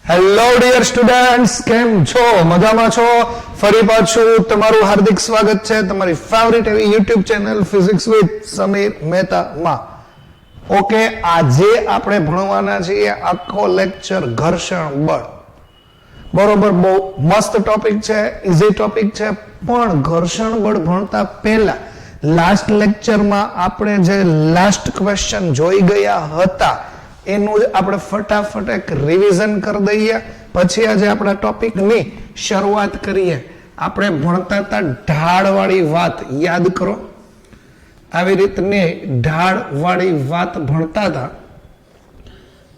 Hello dear students, કેમ છો? મજામાં છો? ફરી પાછું તમારું હાર્દિક સ્વાગત છે તમારી ફેવરિટ એવી YouTube channel physics with Sameer Mehta માં. ઓકે, આજે આપણે ભણવાના છીએ આખો લેક્ચર ઘર્ષણ બળ. બરોબર, બહુ મસ્ત ટોપિક છે, ઇઝી ટોપિક છે. પણ ઘર્ષણ બળ ભણતા પહેલા લાસ્ટ લેક્ચરમાં આપણે જે લાસ્ટ ક્વેશ્ચન જોઈ ગયા હતા એનું જ આપણે ફટાફટ એક રિવિઝન કરી દઈએ, પછી આજે આપણા ટોપિકની શરૂઆત કરીએ. આપણે ભણતા હતા ઢાળવાળી વાત, યાદ કરો. આવી રીતની ઢાળવાળી વાત ભણતા હતા.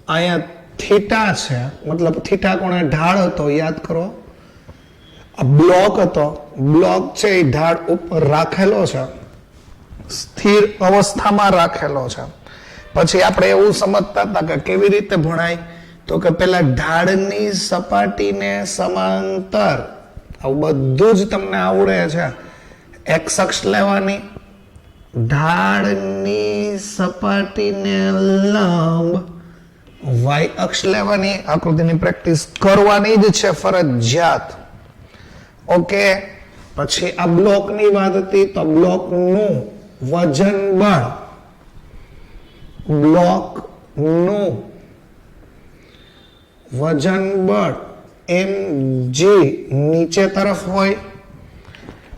અહીંયા થીટા છે, મતલબ થીટા કોણે ઢાળ હતો યાદ કરો. આ બ્લોક હતો, બ્લોક છે એ ઢાળ ઉપર રાખેલો છે, સ્થિર અવસ્થામાં રાખેલો છે. પછી આપણે એવું સમજતા હતા કે કેવી રીતે ભણાય, તો કે પેલા ઢાળની સપાટીને સમાંતર, આવું બધું જ તમને આવડે છે. એક્સ અક્ષ લેવાની, ઢાળની સપાટીને લંબ વાય અક્ષ લેવાની, આકૃતિની પ્રેક્ટિસ કરવાની જ છે ફરજિયાત. ઓકે, પછી આ બ્લોકની વાત હતી તો બ્લોકનું વજન બળ, બ્લોકનું વજન બળ mg નીચે તરફ હોય.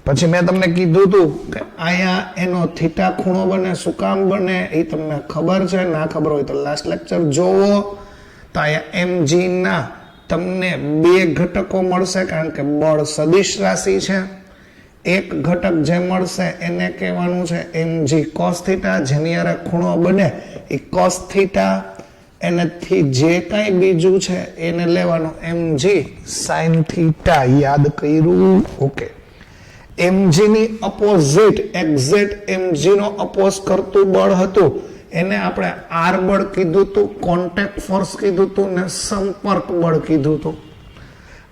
પછી મેં તમને કીધું હતું કે અહીંયા એનો થીટા ખૂણો બને, શું કામ બને એ તમને ખબર છે. ના ખબર હોય તો લાસ્ટ લેક્ચર જોવો. તો અહીંયા mg ના તમને બે ઘટકો મળશે, કારણ કે બળ સદિશ રાશિ છે. એક ઘટક જે મળશે એને કહેવાનું છે mg cos થીટા, જેની હારે ખૂણો બને એ cos થીટા. એનાથી જે કાંઈ બીજું છે એને લેવાનું mg sin થીટા. યાદ કર્યું? ઓકે. mg ની અપોઝિટ, એક્ઝેક્ટ mg નો અપોઝ કરતું બળ હતું એને આપણે આર બળ કીધું હતું, કોન્ટેક્ટ ફોર્સ કીધું હતું ને સંપર્ક બળ કીધું હતું.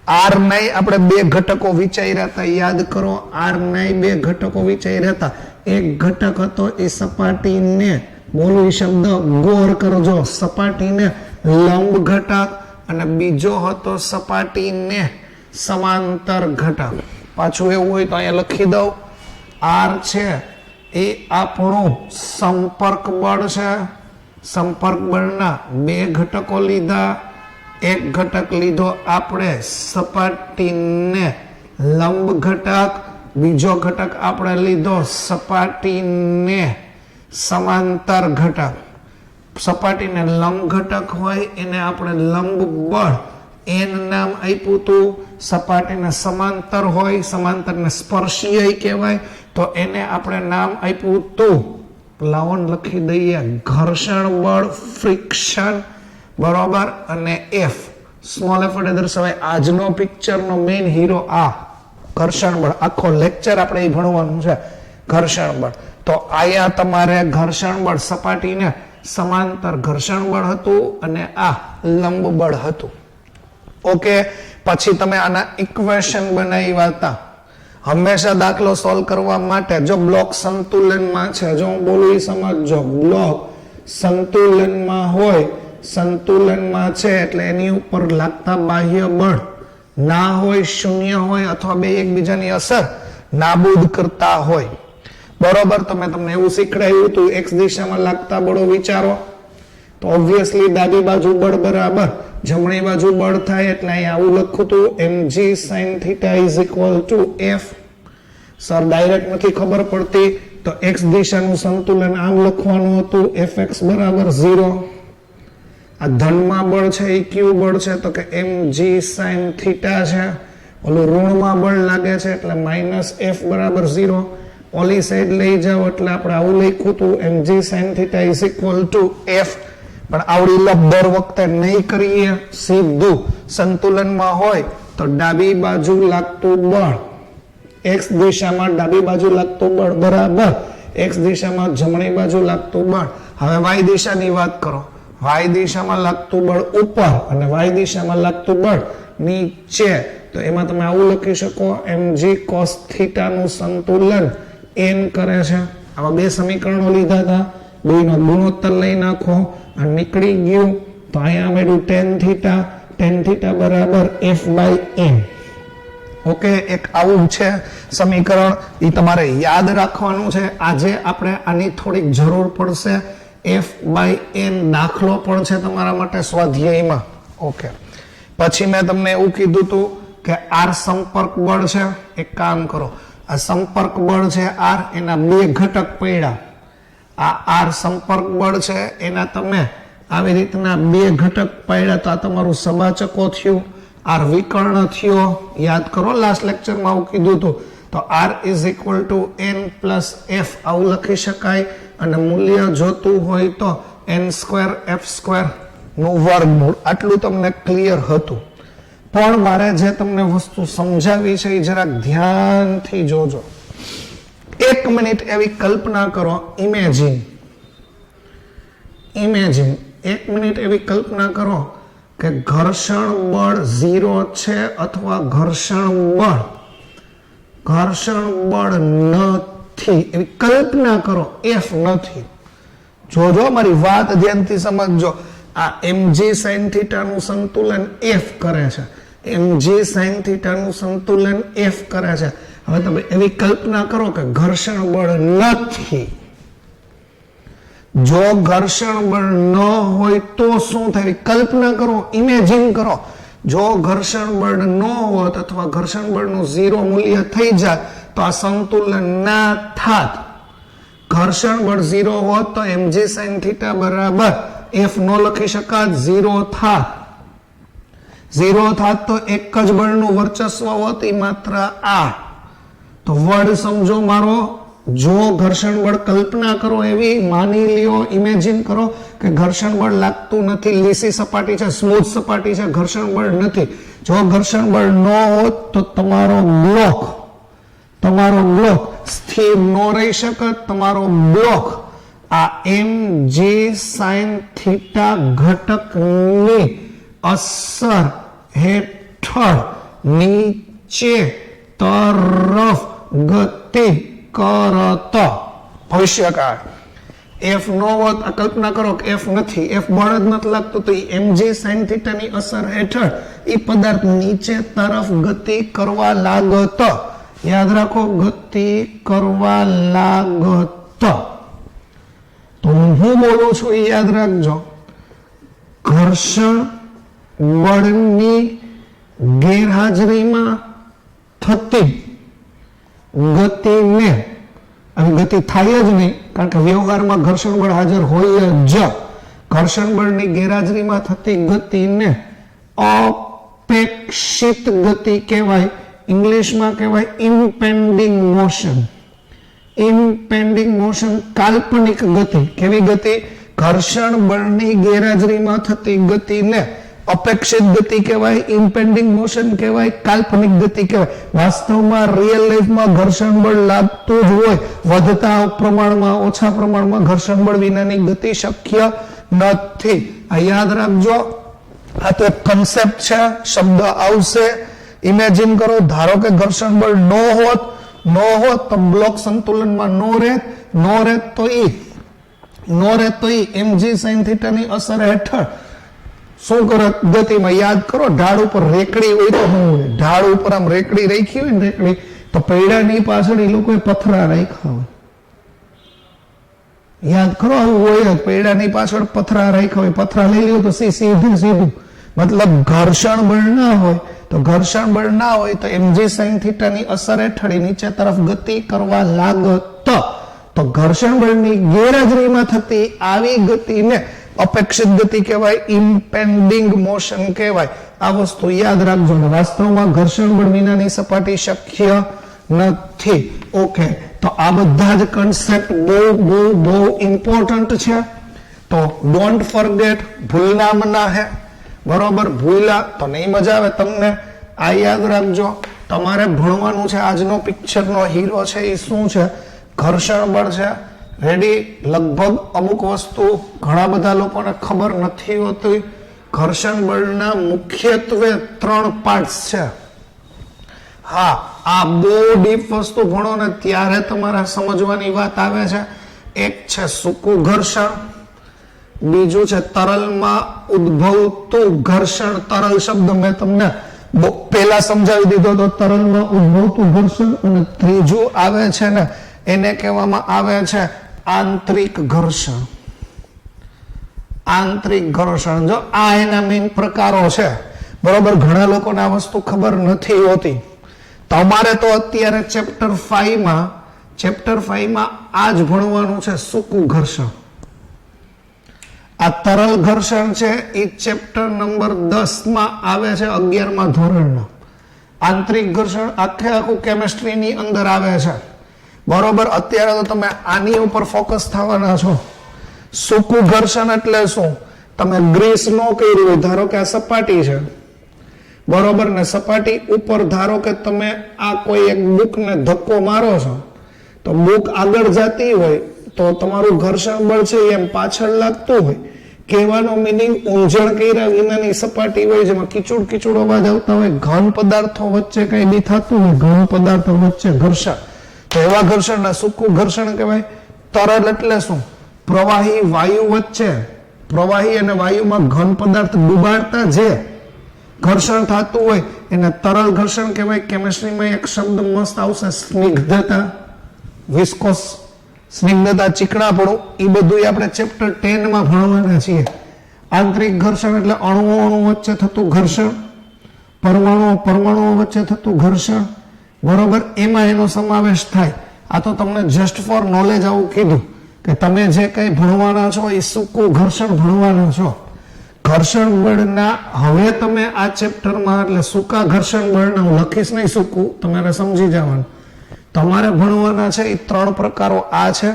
આર નહીં, આપણે બે ઘટકો વિચાર્યા હતા, યાદ કરો. આર નહીં, બે ઘટકો વિચાર્યા હતા. એક ઘટક હતો એ સપાટીને, બોલું શબ્દ ગોર કરજો, સપાટીને લંબ ઘટક, અને બીજો હતો સપાટીને સમાંતર ઘટક. પાછું એવું હોય તો અહીંયા લખી દઉં. આર છે એ આપણું સંપર્ક બળ છે. સંપર્ક બળના બે ઘટકો લીધા. એક ઘટક લીધો આપણે સપાટીને લંબ ઘટક, બીજો ઘટક આપણે લીધો સપાટીને સમાંતર ઘટક. સપાટીને લંબ ઘટક હોય એને આપણે લંબ બળ એન નામ આપ્યું હતું. સપાટીને સમાંતર હોય, સમાંતરને સ્પર્શીય કહેવાય, તો એને આપણે નામ આપ્યું હતું, લાવન લખી દઈએ, ઘર્ષણ બળ, ફ્રિક્શન. બરોબર. અને એફ, સ્મોલ એફ વડે દર્શાવાય. આજનો પિક્ચરનો મેઇન હીરો આ ઘર્ષણ બળ. આખો લેક્ચર આપણે એ ભણવાનું છે, ઘર્ષણ બળ. તો આયા તમારે ઘર્ષણ બળ સપાટીને સમાંતર ઘર્ષણ બળ હતું અને આ લંબ બળ હતું. ઓકે, પછી તમે આના ઇક્વેશન બનાવ્યા હતા. હંમેશા દાખલો સોલ્વ કરવા માટે જો બ્લોક સંતુલનમાં છે, જો હું બોલું એ સમજજો, બ્લોક સંતુલનમાં હોય, સંતુલનમાં છે એટલે એની ઉપર લાગતા બાહ્ય બળ ના હોય, શૂન્ય હોય, અથવા બે એકબીજાની અસર નાબૂદ કરતા હોય. બરોબર. તો મેં તમને એવું શીખડાયું હતું, એક્સ દિશામાં લાગતા બળો વિચારો તો ઓબ્વિયસલી ડાબી બાજુ બળ બરાબર જમણી બાજુ બળ થાય, એટલે અહીંયા આવું લખું હતું mg sin theta is equal two f. Sir direct નથી ખબર પડતી તો એક્સ દિશાનું સંતુલન આમ લખવાનું હતું, fx બરાબર 0. આ ધનમાં બળ છે એ કયું બળ છે, તો કે mg sin થીટા છે. ઓલું ઋણમાં બળ લાગે છે એટલે માઇનસ f બરાબર 0. ઓલી સાઈડ લઈ જાઓ એટલે આપણે આવું લખ્યું હતું mg sin theta is equal two f. પણ આવડી લપ દર વખતે નહીં કરીએ, સીધું સંતુલનમાં હોય તો ડાબી બાજુ લાગતું બળ, એક્સ દિશામાં ડાબી બાજુ લાગતું બળ બરાબર એક્સ દિશામાં જમણી બાજુ લાગતું બળ. હવે વાય દિશાની વાત કરો. વાય દિશામાં લાગતું બળ ઉપર અને વાય દિશામાં લાગતું બળ નીચે. તો એમાં તમે આવું લખી શકો, mg cos થીટાનું સંતુલન n કરે છે. આવા બે સમીકરણો લીધા હતા, બેનો ગુણોત્તર લઈ નાખો અને નીકળી ગયું. તો અહીંયા મળ્યું tan થીટા tan થીટા બરાબર f/m. ઓકે, એક આવું છે સમીકરણ, એ તમારે યાદ રાખવાનું છે. આજે આપણે આની થોડીક જરૂર પડશે. f/n દાખલો પણ છે તમારા માટે સ્વાધ્યાયમાં. ઓકે, પછી મેં તમને એવું કીધું હતું કે આર સંપર્ક બળ છે. એક કામ કરો, આ સંપર્ક બળ છે આર, એના બે ઘટક પડ્યા. આ આર સંપર્ક બળ છે, એના તમે આવી રીતના બે ઘટક પાડ્યા તો આ તમારું સબાચકો થયું, આર વિકર્ણ થયો. યાદ કરો, લાસ્ટ લેક્ચરમાં આવું કીધું હતું. તો R is equal to n plus f આવું લખી શકાય. અને મૂલ્ય જોતું હોય તો n² f² નું વર્ગમૂળ. આટલું તમને ક્લિયર હતું. પણ મારે જે તમને વસ્તુ સમજાવી છે એ જરાક ધ્યાનથી જોજો. 1 મિનિટ એવી કલ્પના કરો, ઇમેજિન 1 મિનિટ એવી કલ્પના કરો કે ઘર્ષણ બળ 0 છે અથવા ઘર્ષણ બળ નથી. એવી કલ્પના કરો, f નથી. જોજો, મારી વાત ધ્યાનથી સમજજો. આ mg sin θ નું સંતુલન f કરે છે. mg sin θ નું સંતુલન f કરે છે. હવે તમે એવી કલ્પના કરો કે ઘર્ષણ બળ નથી. જો ઘર્ષણ બળ ન હોય તો શું થાય? કલ્પના કરો, ઇમેજિન કરો. જો ઘર્ષણ બળ ન હોત અથવા ઘર્ષણ બળનું 0 મૂલ્ય થઈ જાય તો આ સંતુલન ના થાત. ઘર્ષણ બળ 0 હોત તો mg sin θ બરાબર f નો લખી શકાત, 0 થાત. 0 થાત તો એક જ બળનું વર્ચસ્વ હોત, એ માત્ર આ. તો વર્ડ સમજો મારો. જો ઘર્ષણ બળ કલ્પના કરો એવી, માની લ્યો, ઇમેજિન કરો કે ઘર્ષણ બળ લાગતું નથી, લીસી સપાટી છે, સ્મૂથ સપાટી છે, ઘર્ષણ બળ નથી. જો ઘર્ષણ બળ ન હોત તો તમારો બ્લોક સ્થિર ન રહી શકત. તમારો બ્લોક આ mg sin θ ઘટકની અસર હેઠળ નીચે તરફ ગતિ કરત. ભવિષ્યકાળ f નો હોત, આ કલ્પના કરો કે f નથી, f બળ જ નથી લાગતું, તો mg sin θ ની અસર હેઠળ એ પદાર્થ નીચે તરફ ગતિ કરવા લાગત. યાદ રાખો, ગતિ કરવા લાગત. તો હું બોલું છું એ યાદ રાખજો. ઘર્ષણ બળની ગેરહાજરીમાં થતી ગતિને, આવી ગતિ થાય જ નહીં, કારણ કે વ્યવહારમાં ઘર્ષણ બળ હાજર હોય જ. ઘર્ષણ બળની ગેરહાજરીમાં થતી ગતિને અપેક્ષિત ગતિ કહેવાય. ઇંગ્લિશમાં કહેવાય ઇમ્પેન્ડિંગ મોશન. ઇમ્પેન્ડિંગ મોશન કાલ્પનિક ગતિ. કેવી ગતિ? ઘર્ષણ બળની ગેરહાજરીમાં થતી ગતિને અપેક્ષિત ગતિ કહેવાય, ઇમ્પેન્ડિંગ મોશન કહેવાય, કાલ્પનિક ગતિ કહેવાય. વાસ્તવમાં રિયલ લાઈફમાં ઘર્ષણ બળ લાગતું જ હોય. વધતા પ્રમાણમાં, ઓછા પ્રમાણમાં ઘર્ષણ બળ વિનાની ગતિ શક્ય નથી. આ યાદ રાખજો. આ તો એક કન્સેપ્ટ છે, શબ્દ આવશે. ઇમેજિન કરો, ધારો કે ઘર્ષણ બળ ન હોત તો બ્લોક સંતુલનમાં નો રહેત તો mg sin θ ની અસર હેઠળ શું કરત ગતિમાં? યાદ કરો, ઢાળ ઉપર રેકડી હોય તો શું હોય? ઢાળ ઉપર આમ રેકડી રાખી હોય ને, રેકડી તો પૈડાની પાછળ એ લોકોએ પથરા રાખ્યા હોય. યાદ કરો, આવું હોય જ. પૈડાની પાછળ પથરા રાખ્યા હોય. પથરા લઈ લ્યો તો સીધું. મતલબ ઘર્ષણ બળ ના હોય તો mg sin θ ની અસર હેઠળ નીચે તરફ ગતિ કરવા લાગત. તો ઘર્ષણ બળની ગેરહાજરીમાં થતી આવી ગતિને અપેક્ષિત ગતિ કહેવાય, ઇમ્પેન્ડિંગ મોશન કહેવાય. આ વસ્તુ યાદ રાખજો. વાસ્તવમાં ઘર્ષણ બળ વિનાની સપાટી શક્ય નથી. ઓકે, તો આ બધા જ કન્સેપ્ટ બહુ ઇમ્પોર્ટન્ટ છે. તો ડોન્ટ ફોરગેટ, ભૂલના મના હે. બરોબર, ભૂલા તો નહીં મજા આવે તમને. આ યાદ રાખજો, તમારે ભણવાનું છે. આજનો પિક્ચરનો હીરો છે એ શું છે? ઘર્ષણ બળ છે. રેડી? લગભગ અમુક વસ્તુ ઘણા બધા લોકોને ખબર નથી હોતી. ઘર્ષણ બળના મુખ્યત્વે 3 પાર્ટ્સ છે. હા, આ બહુ ડીપ વસ્તુ ભણો ને ત્યારે તમારે સમજવાની વાત આવે છે. એક છે સૂકું ઘર્ષણ, बीजू छे तरलमां उद्भवतुं घर्षण। तरल शब्द मैं तमने पहला समजावी दीधो तो तरलमां उद्भवतुं घर्षण। अने त्रीजું आवे छे ने एने कहेवामां आवे छे आंतरिक घर्षण। आंतरिक घर्षण जो आ एना मेन प्रकारो छे बरोबर। घणा लोकोने आ वस्तु खबर नथी होती। तमारे तो अत्यारे चेप्टर 5 में आज भणवानुं छे सूकું घर्षण। आ तरल घर्षण छे ई चेप्टर नंबर 10 में आवे छे 11मा धोरणनो। आंतरिक घर्षण आखे आखું केमिस्ट्री नी अंदर आवे छे बरोबर। अत्यारे तो तमे आनी उपर फोकस थवाना छो। सूकું घर्षण एटले शुं? तमे ग्रीस नो कर्युं होय, धारो के आ सपाटी छे बरोबर ने सपाटी उपर धारो के तमे आ कोई एक बुक ने धक्को मारो छो तो बुक आगळ जाती होय तो तमारुं घर्षण बळ छे एम पाछळ लागतुं होय। कहेवानो मीनिंग ऊंजण कर्या विनानी सपाटी होय जेमां कीचुड कीचुड अवाज आवता होय, घन पदार्थो वच्चे कई बी थતું होय, घन पदार्थो वच्चे घर्षण। तो एवा घर्षणने सूकું घर्षण कहेवाय। तरल एटले शुं? प्रवाही वायु वच्चे, प्रवाही अने वायुमां घन पदार्थ डुबाडता जे घर्षण थતું होय एने तरल घर्षण कहेवाय। केमिस्ट्रीमां एक शब्द मस्त आवशे स्निग्धता, विस्कोस, स्निग्धता, चीकणापणું। ई બધું આપણે ચેપ્ટર 10 માં ભણવાના છીએ। આંતરિક ઘર્ષણ એટલે અણુઓ વચ્ચે થતું ઘર્ષણ, પરમાણુઓ વચ્ચે થતું ઘર્ષણ બરોબર। એમાં એનો સમાવેશ થાય। આ તો તમને જસ્ટ ફોર નોલેજ આવું કીધું કે તમે જે કંઈ ભણવાના છો એ सूकું ઘર્ષણ ભણવાના છો। घर्षण बळना हवे तमे आ चेप्टरमां એટલે सूका घर्षण बळना હું લખીશ નહીં सूकું, તમારે સમજી જવાનું। તમારે ભણવાના છે એ 3 પ્રકારો આ છે।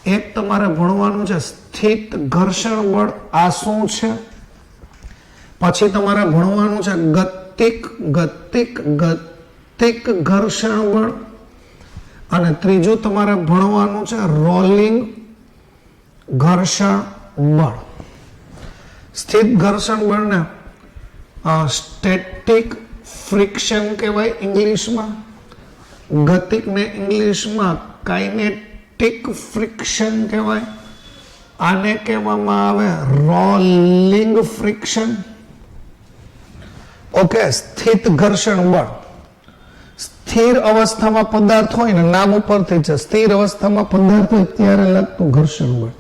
એક તમારે ભણવાનું છે સ્થિત ઘર્ષણ બળ, આ શું છે? પછી તમારે ભણવાનું છે ગતિક ઘર્ષણ બળ અને ત્રીજું તમારે ભણવાનું છે રોલિંગ ઘર્ષણ બળ। સ્થિત ઘર્ષણ બળને સ્ટેટિક ફ્રિક્શન કહેવાય ઇંગ્લિશમાં, ગતિકને ઇંગ્લિશમાં કાઇનેટિક ફ્રિક્શન કહેવાય, આને કહેવામાં આવે રોલિંગ ફ્રિક્શન। ઓકે, સ્થિત ઘર્ષણ બળ સ્થિર અવસ્થામાં પદાર્થ હોય ને, નામ ઉપરથી છે સ્થિર અવસ્થામાં પદાર્થ હોય ત્યારે લાગતું ઘર્ષણ બળ।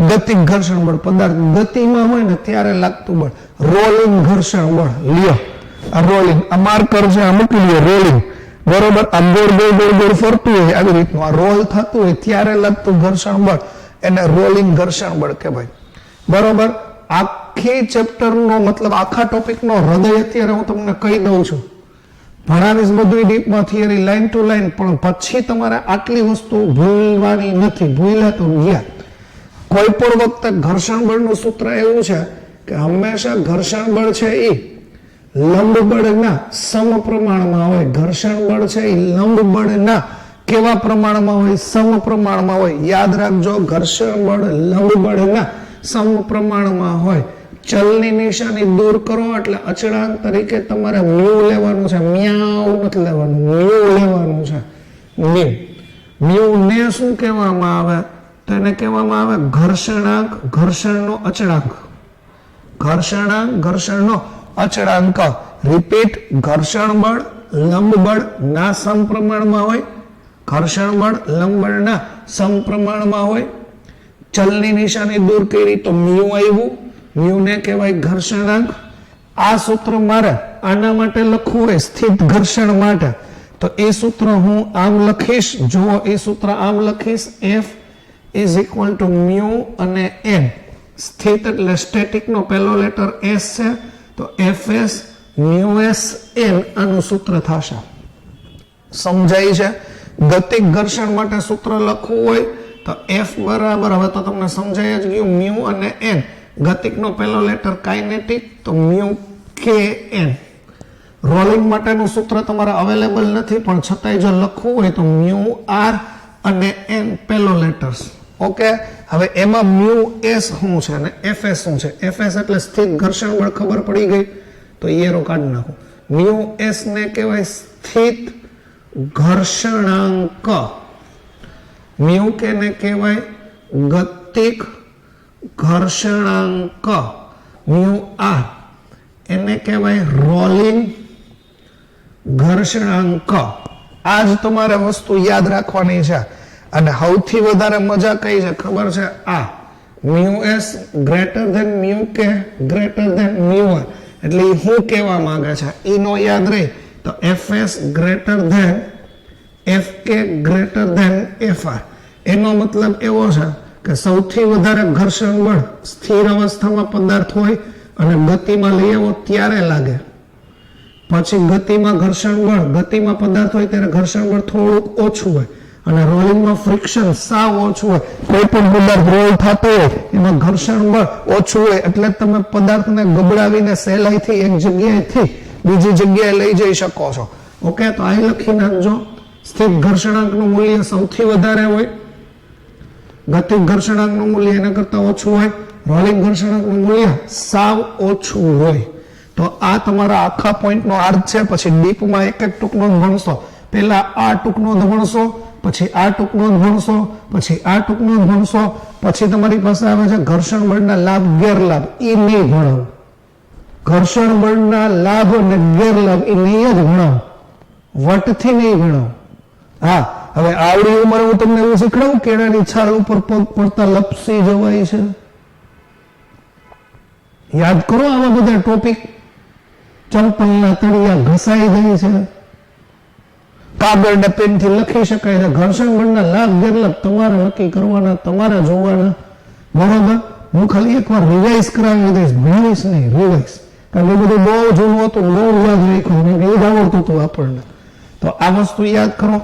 ગતિક ઘર્ષણ બળ પદાર્થ ગતિમાં હોય ને ત્યારે લાગતું બળ રોલિંગ ઘર્ષણ બળ। લ્યો આ રોલિંગ, આ માર્કર છે આ મૂકી લ્યો, રોલિંગ બરોબર। આ ગોળ ફરતું હોય આવી રીતનું આ રોલ થતું હોય ત્યારે લાગતું ઘર્ષણ બળ એને રોલિંગ ઘર્ષણ બળ કહેવાય બરોબર। આખી ચેપ્ટરનો મતલબ આખા ટોપિકનો હૃદય અત્યારે હું તમને કહી દઉં છું। ભણાવીશ બધું ડીપમાં થિયરી લાઈન ટુ લાઈન, પણ પછી તમારે આટલી વસ્તુ ભૂલવાની નથી। ભૂલ્યા તો ગયા। કોઈ પણ વખતે ઘર્ષણ બળનું સૂત્ર એવું છે કે હંમેશા ઘર્ષણ બળ છે એ લંબ બળના સમપ્રમાણમાં હોય। ઘર્ષણ બળ છે એ લંબ બળના કેવા પ્રમાણમાં હોય? સમપ્રમાણમાં હોય। યાદ રાખજો, ઘર્ષણ બળ લંબ બળના સમપ્રમાણમાં હોય। ચલની નિશાની દૂર કરો એટલે અચળાંક તરીકે તમારે મ્યુ લેવાનું છે, મ્યાઉ નથી લેવાનું, મ્યુ લેવાનું છે। મ્યુ ને શું કહેવામાં આવે? તો એને કહેવામાં આવે ઘર્ષણાંક, ઘર્ષણનો અચળાંક। ઘર્ષણાંક, ઘર્ષણનો અચળાંક। રિપીટ, ઘર્ષણ બળ લંબ બળ ના સમપ્રમાણમાં હોય, ઘર્ષણ બળ લંબ બળના સમપ્રમાણમાં હોય। ચલની નિશાની દૂર કરી તો મ્યુ આવ્યું, મ્યુને કહેવાય ઘર્ષણાંક। આ સૂત્ર મારે આના માટે લખવું હોય સ્થિત ઘર્ષણ માટે તો એ સૂત્ર હું આમ લખીશ, જુઓ એ સૂત્ર આમ લખીશ, F is equal to mu અને n। સ્થિત એટલે સ્ટેટિક નો પહેલો લેટર S છે તો Fs mu s n આનું સૂત્ર થશે। સમજાય છે? ગતિક ઘર્ષણ માટે સૂત્ર લખવું હોય તો F બરાબર, હવે તો તમને સમજાય જ ગયું, mu અને n। ગતિકનો પહેલો લેટર કાઇનેટિક તો mu k n। રોલિંગ માટેનું સૂત્ર તમારે અવેલેબલ નથી પણ છતાંય જો લખવું હોય તો mu r અને n પહેલો લેટર્સ। ઓકે, હવે એમાં mu s શું છે અને fs શું છે? fs એટલે સ્થિત ઘર્ષણ બળ ખબર પડી ગઈ તો એરો કાઢી નાખો। mu s ને કહેવાય સ્થિત ઘર્ષણાંક, mu k ને કહેવાય ગતિક ઘર્ષણાંક મ્યુ આર એને કહેવાય રોલિંગ ઘર્ષણાંક. આ જ તમારે વસ્તુ યાદ રાખવાની છે. અને સૌથી વધારે મજા કઈ છે ખબર છે? આ mu S greater than mu K greater than mu R. એટલે એ શું કહેવા માંગે છે એ નો યાદ રહી તો F S greater than F K greater than F R. એનો મતલબ એવો છે કે સૌથી વધારે ઘર્ષણ બળ સ્થિર અવસ્થામાં પદાર્થ હોય અને ગતિમાં લઈ આવો ત્યારે લાગે. પછી ગતિમાં ઘર્ષણ બળ, ગતિમાં પદાર્થ હોય ત્યારે ઘર્ષણ બળ થોડુંક ઓછું હોય અને રોલિંગમાં ફ્રિક્શન સાવ ઓછું હોય. કોઈ પણ પદાર્થ રોલ થતો હોય એમાં ઘર્ષણ બળ ઓછું હોય એટલે તમે પદાર્થને ગબડાવીને સહેલાઈથી એક જગ્યાએથી બીજી જગ્યાએ લઈ જઈ શકો છો. ઓકે, તો આ લખી નાખજો. સ્થિર ઘર્ષણાંકનું મૂલ્ય સૌથી વધારે હોય, ગતિક ઘર્ષણાંકનું મૂલ્ય એના કરતા ઓછું હોય, રોલિંગ ઘર્ષણાંકનું મૂલ્ય સાવ ઓછું હોય. તો આ તમારા આખા પોઈન્ટનો અર્થ છે. પછી ડીપમાં એક એક ટૂંકનો ભણશો. પહેલા આ ટૂંકનો ભણશો, પછી આ ટૂંકનો ભણશો, પછી આ ટૂંકનો ભણશો, પછી તમારી પાસે આવે છે ઘર્ષણ બળના લાભ ગેરલાભ. એ નહીં ભણાવો. ઘર્ષણ બળના લાભ અને ગેરલાભ એ નહીં જ ભણાવો, વટથી નહીં ભણાવો. હા, હવે આવડી ઉંમરે હું તમને એવું શીખડાવું કેળાની છાલ ઉપર પગ પડતા લપસી જવાય છે. યાદ કરો આવા બધા ટોપિક. ચંપલના તળિયા ઘસાઈ જાય છે, કાગળ ને પેનથી લખી શકાય છે. ઘર્ષણ બળના લાભ ગેરલાભ તમારે નક્કી કરવાના, તમારે જોવાના. બરોબર, હું ખાલી એકવાર રિવાઇઝ કરાવી દઈશ, ભણીશ નહીં, રિવાઇઝ. કારણ કે બધું બહુ જૂનું હતું, બહુ યાદ રાખ્યું, એ જ આવડતું હતું આપણને. તો આ વસ્તુ યાદ કરો.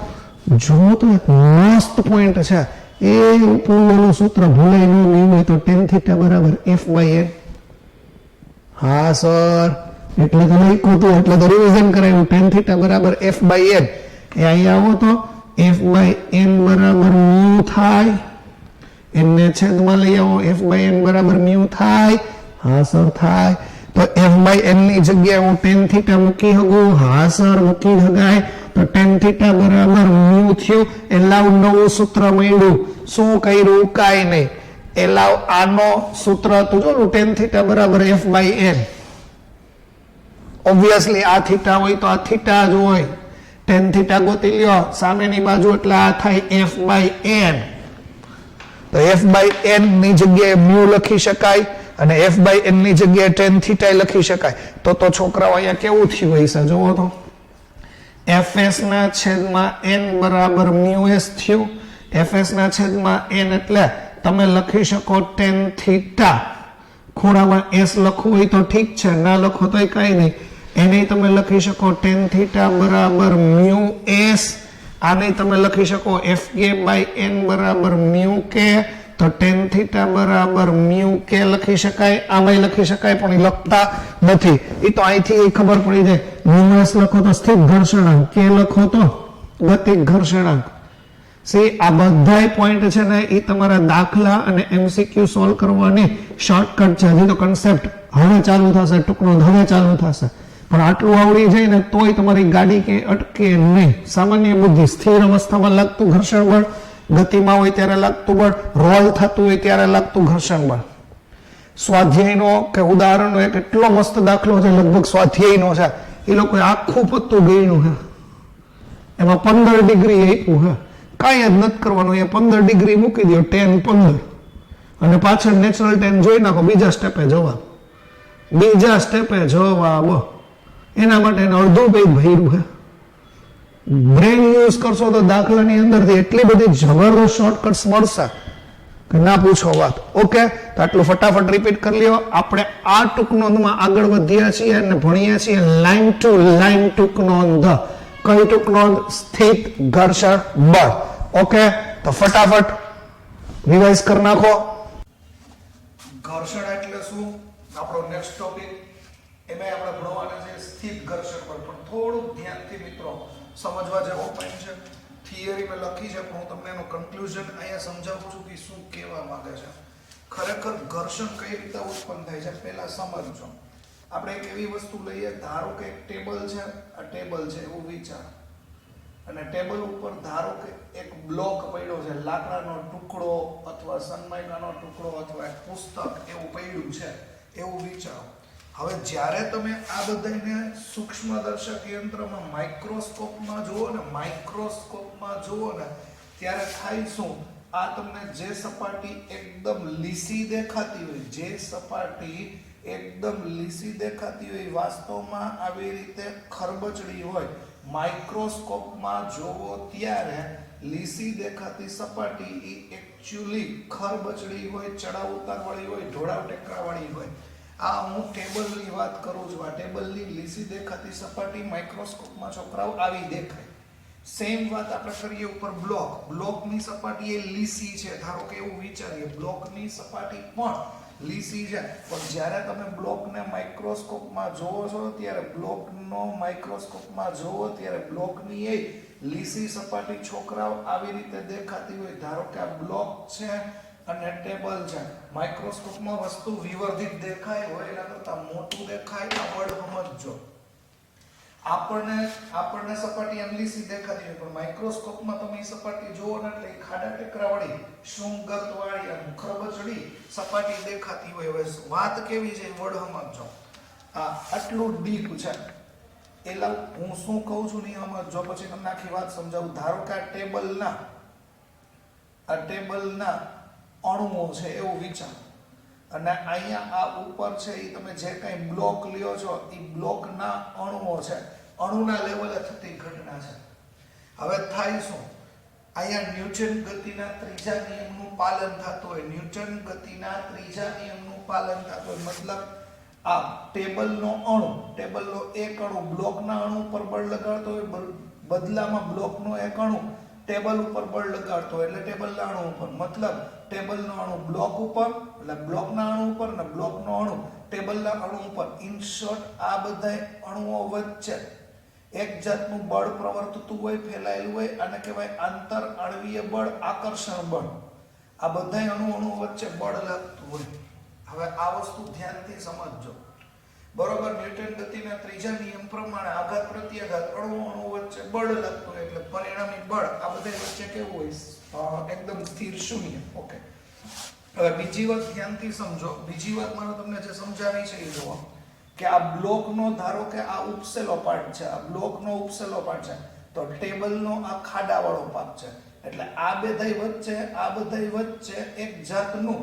જો તો એક મસ્ત પોઈન્ટ છે, એ ઉપરનું સૂત્ર ભૂલાય નહીં હોય તો tan θ બરાબર f/n. હા સર, એટલે તો લખ્યું હતું, એટલે તો રિવિઝન કરાયું. tan θ બરાબર f/n. એ અહીંયા આવો તો f/n બરાબર મ્યુ થાય. એને છેદમાં લઈ આવો, f/n બરાબર મ્યુ થાય. હા સર, થાય. તો f/n ની જગ્યાએ હું tan θ મૂકી શકું? હા સર, મૂકી શકાય. તો tan θ બરાબર મ્યુ થયું. એલાવ નવું સૂત્ર મળ્યું. શું કર્યું? કાંઈ નહીં. એલાવ આનો સૂત્ર હતું જો tan θ બરાબર f/n. ઓબ્વિયસલી આ થીટા હોય તો આ થીટા જ હોય. tan θ ગોતી લ્યો સામેની બાજુ એટલે આ થાય f/n. તો f/n ની જગ્યાએ મ્યુ લખી શકાય અને f/n ની જગ્યાએ tan θ લખી શકાય. તો છોકરાઓ અહીંયા કેવું થયું હોય છે જોવો તો. fs ના છેદમાં n બરાબર મ્યુ s થયું. fs ના છેદમાં n એટલે તમે લખી શકો tan θ. ખૂણામાં s લખવું હોય તો ઠીક છે, ના લખો તોય કાંઈ નહીં. એને તમે લખી શકો tan θ બરાબર મ્યુ s. આને તમે લખી શકો fk/n બરાબર મ્યુ k. તો tan θ બરાબર મ્યુ k લખી શકાય. આમાંય લખી શકાય પણ એ લખતા નથી. એ તો અહીંથી ખબર પડી જાય. મ્યુ s લખો તો સ્થિર ઘર્ષણાંક, k લખો તો ગતિક ઘર્ષણાંક. આ બધા પોઈન્ટ છે ને એ તમારા દાખલા અને MCQ સોલ્વ કરવાની શોર્ટકટ છે. હજી તો કન્સેપ્ટ હવે ચાલુ થશે, ટૂંકનો હવે ચાલુ થશે. પણ આટલું આવડી જાય ને તોય તમારી ગાડી કે અટકે નહીં. સામાન્ય બુદ્ધિ, સ્થિર અવસ્થામાં લાગતું ઘર્ષણ બળ, ગતિમાં હોય ત્યારે લાગતું બળ, રોલ થતું હોય ત્યારે લાગતું ઘર્ષણ બળ. સ્વાધ્યાયનો કે ઉદાહરણનો એક એટલો મસ્ત દાખલો છે, લગભગ સ્વાધ્યાયનો છે. એ લોકોએ આખું પત્તું ગણ્યું છે, એમાં 15 ડિગ્રી આપ્યું છે. કાંઈ જ નથી કરવાનું, એ 15 ડિગ્રી મૂકી દો, tan 15 અને પાછળ નેચરલ tan જોઈ નાખો. બીજા સ્ટેપે જવાબ. એના માટે અડધું પેજ ભર્યું છે. બ્રેન યુઝ કરશો તો દાખલાની અંદરથી એટલી બધી જબરદસ્ત શોર્ટકટ્સ મળશે કે ના પૂછો વાત. ઓકે, તો આટલું ફટાફટ રિપીટ કરી લ્યો. આપણે આ ટૂંક નોંધમાં આગળ વધ્યા છીએ અને ભણીએ છીએ લાઈન ટુ લાઈન ટૂંક નોંધ. કઈ ટૂંક નોંધ? સ્થિત ઘર્ષણ બળ. ઓકે, તો ફટાફટ રિવાઇઝ કરી નાખો. ઘર્ષણ એટલે શું? આપણો નેક્સ્ટ ટોપિક. એમાં આપણે ભણવાના છે સ્થિત ઘર્ષણ બળ. પણ થોડુંક ધ્યાનથી મિત્રો સમજવા જેવો પોઈન્ટ છે. થિયરી મેં લખી છે પણ હું તમને એનું કન્ક્લુઝન અહીંયા સમજાવું છું કે શું કહેવા માંગે છે. ખરેખર ઘર્ષણ કઈ રીતે ઉત્પન્ન થાય છે પહેલા સમજો. આપણે એક એવી વસ્તુ લઈએ, ધારો કે એક ટેબલ છે, આ ટેબલ છે એવું વિચાર. અને ટેબલ ઉપર ધારો કે એક બ્લોક પડ્યો છે, લાકડાનો ટુકડો અથવા સનમાઇકાનો ટુકડો અથવા એક પુસ્તક એવું પડ્યું છે એવું વિચારો. હવે જ્યારે તમે આ બધાને સૂક્ષ્મદર્શક યંત્રમાં માઇક્રોસ્કોપમાં જુઓ ને ત્યારે થાય શું, આ તમને જે સપાટી એકદમ લીસી દેખાતી હોય વાસ્તવમાં આવી રીતે ખરબચડી હોય. માઇક્રોસ્કોપમાં જોવો ત્યારે લીસી દેખાતી સપાટી એ એકચ્યુઅલી ખરબચડી હોય, ચડાવ ઉતાર વાળી હોય, ઢોળાવ ટેકરા વાળી હોય. આ હું ટેબલની વાત કરું છું. આ ટેબલની લીસી દેખાતી સપાટી માઇક્રોસ્કોપમાં છોકરાઓ આવી દેખાય. સેમ વાત આપણે કરીએ ઉપર બ્લોકની સપાટી એ લીસી છે, ધારો કે એવું વિચારીએ બ્લોકની સપાટી પણ લીસી છે, પણ જ્યારે તમે બ્લોકને માઇક્રોસ્કોપમાં જોવો છો ત્યારે બ્લોકની એ લીસી સપાટી છોકરાઓ આવી રીતે દેખાતી હોય. ધારો કે આ બ્લોક છે અને ટેબલ છે. માઇક્રોસ્કોપમાં વસ્તુ વિવર્ધિત દેખાય હોય એના કરતા મોટું દેખાય. આ વર્ડ સમજજો. આપણને સપાટી એમ લીસી દેખાતી હોય, પણ માઇક્રોસ્કોપમાં તમે સપાટી જુઓ ને એટલે ખાડા ટેકરા વાળી, શૃંગત વાળી અને ખરબચડી સપાટી દેખાતી હોય. હવે વાત કેવી છે વર્ડ સમજજો. આ આટલું ડીપ છે એટલે હું શું કહું છું નહીં સમજજો, પછી તમને આખી વાત સમજાવું. ધારો કે આ ટેબલના અણુઓ છે એવું વિચાર, અને અહીંયા આ ઉપર છે એ તમે જે કંઈ બ્લોક લ્યો છો એ બ્લોકના અણુઓ છે, અણુના લેવલે થતી ઘટના છે. હવે થાય શું, અહીંયા ન્યૂટન ગતિના ત્રીજા નિયમનું પાલન થતું હોય. મતલબ આ ટેબલનો એક અણુ બ્લોકના અણુ પર બળ લગાડતો હોય, બદલામાં બ્લોકનો એક અણુ ટેબલ ઉપર બળ લગાડતો હોય એટલે ટેબલના અણુ ઉપર. મતલબ ટેબલનો અણુ બ્લોક ઉપર એટલે બ્લોકના અણુ ઉપર ને બ્લોકનો અણુ ટેબલના અણુ ઉપર. ઇન શોર્ટ આ બધા અણુઓ વચ્ચે એક જાતનું બળ પ્રવર્તતું હોય, ફેલાયેલું હોય, આને કહેવાય આંતર આણ્વીય બળ, આકર્ષણ બળ. આ બધા અણુ વચ્ચે બળ લાગતું હોય. હવે આ વસ્તુ ધ્યાનથી સમજજો. બરોબર, ન્યૂટન ગતિના ત્રીજા નિયમ પ્રમાણે આઘાત પ્રત્યાઘાત અણુ વચ્ચે બળ લાગતું હોય એટલે પરિણામી બળ આ બધા વચ્ચે કેવું હોય, એકદમ સ્થિર શૂન્ય. ઓકે, હવે બીજી વાત ધ્યાનથી સમજો. બીજી વાત મારે તમને જે સમજાવી છે એ જુઓ કે આ બ્લોકનો ધારો કે આ ઉપસેલો પાર્ટ છે, આ બ્લોકનો ઉપસેલો પાર્ટ છે, તો ટેબલનો આ ખાડાવાળો ભાગ છે. એટલે આ બધા વચ્ચે એક જાતનું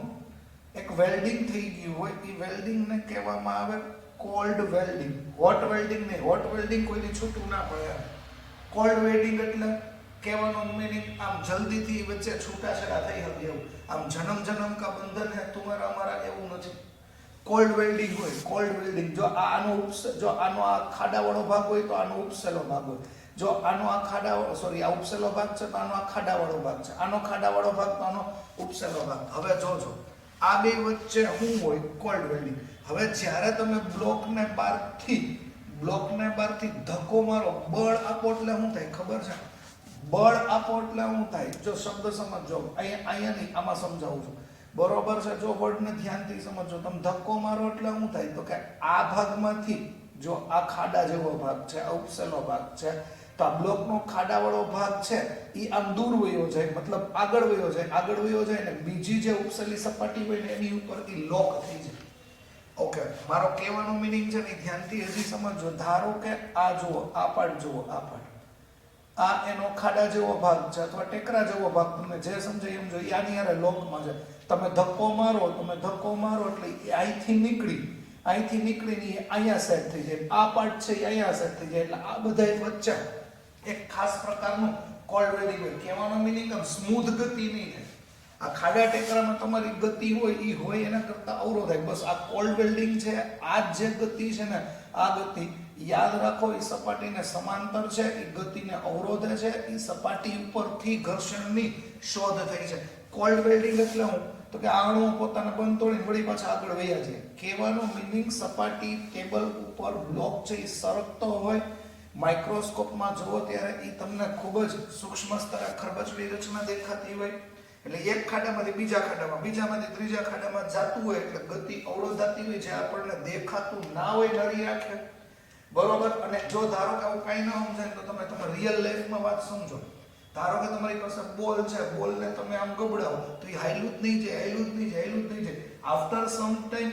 એક વેલ્ડિંગ થઈ ગયું હોય. એ વેલ્ડિંગને કહેવામાં આવે કોલ્ડ વેલ્ડિંગ. હોટ વેલ્ડિંગ નહીં, હોટ વેલ્ડિંગ કોઈની છૂટું ના પડે. કોલ્ડ વેલ્ડિંગ એટલે કહેવાનો મીનિંગ આમ જલ્દીથી વચ્ચે છૂટાછેડા થઈ શકે એવું, આમ જન્મ કા બંધન હે તુમારા અમારા એવું નથી. કોલ્ડ વેલ્ડિંગ હોય. કોલ્ડ વેલ્ડિંગ જો આનો આ ખાડાવાળો ભાગ હોય તો આનો ઉપસેલો ભાગ હોય. જો આનો આ ઉપસેલો ભાગ છે તો આનો આ ખાડાવાળો ભાગ છે. આનો ખાડાવાળો ભાગ તો આનો ઉપસેલો ભાગ. હવે જોજો આ બે વચ્ચે શું હોય, કોલ્ડ વેલ્ડિંગ. હવે જ્યારે તમે બ્લોકને બારથી ધક્કો મારો, બળ આપો એટલે શું થાય ખબર છે? બળ આપો એટલે શું થાય? જો શબ્દ સમજો, અહીંયા નહીં, આમાં સમજાવું છું. બરોબર છે? જો વર્ડને ધ્યાનથી સમજો. તમે ધક્કો મારો એટલે શું થાય? તો કે આ ભાગમાંથી જો આ ખાડા જેવો ભાગ છે, આ ઉપસેલો ભાગ છે, તો આ બ્લોકનો ખાડાવાળો ભાગ છે એ આમ દૂર વયો જાય, મતલબ આગળ વયો જાય ને બીજી જે ઉપસેલી સપાટી હોય ને એની ઉપર એ લોક થઈ જાય. ઓકે, મારો કહેવાનો મીનિંગ છે ને ધ્યાનથી હજી સમજો. ધારો કે આ જુઓ, આ પાર્ટ જુઓ, આ પાર્ટ, આ એનો ખાડા જેવો ભાગ છે અથવા ટેકરા જેવો ભાગ, તમને જે સમજાય એમ જોઈએ. આની હારે લોકમાં છે. તમે ધક્કો મારો એટલે અહીંથી નીકળીને અહીંયા સેટ થઈ જાય. આ પાર્ટ છે એ અહીંયા સેટ થઈ જાય. એટલે આ બધા વચ્ચે એક ખાસ પ્રકારનું કોલ્ડ વેલ્ડિંગ હોય. કહેવાનો મીનિંગ આમ સ્મૂથ ગતિ નહીં થાય. આ ખાડા ટેકરામાં તમારી ગતિ હોય એના કરતા અવરોધ થાય. બસ આ કોલ્ડ વેલ્ડિંગ છે. આ જે ગતિ છે ને, આ ગતિ યાદ રાખો, એ સપાટીને સમાંતર છે, એ ગતિને અવરોધે છે, એ સપાટી ઉપરથી ઘર્ષણની શોધ થઈ છે. કોલ્ડ વેલ્ડિંગ એટલે હું તો કે આ અણુઓ પોતાને બંધ તોડીને વળી પાછા આગળ વહ્યા છે. કહેવાનો મીનિંગ સપાટી ટેબલ ઉપર બ્લોક છે એ સરકતો હોય. માઇક્રોસ્કોપમાં જુઓ ત્યારે એ તમને ખૂબ જ સૂક્ષ્મ સ્તરે ખરબચડી રચના દેખાતી હોય. એટલે એક ખાડામાંથી બીજા ખાડામાં, બીજામાંથી ત્રીજા ખાડામાં જતું હોય એટલે ગતિ અવરોધાતી હોય, જે આપણને દેખાતું ના હોય નરી આંખે. બરોબર. અને જો ધારો કે આવું કાંઈ ન સમજાય તો તમે રિયલ લાઈફમાં વાત સમજો. ધારો કે તમારી પાસે બોલ છે, બોલને તમે આમ ગબડાવો તો એ હાયલું જ નહીં જાય. આફ્ટર સમ ટાઈમ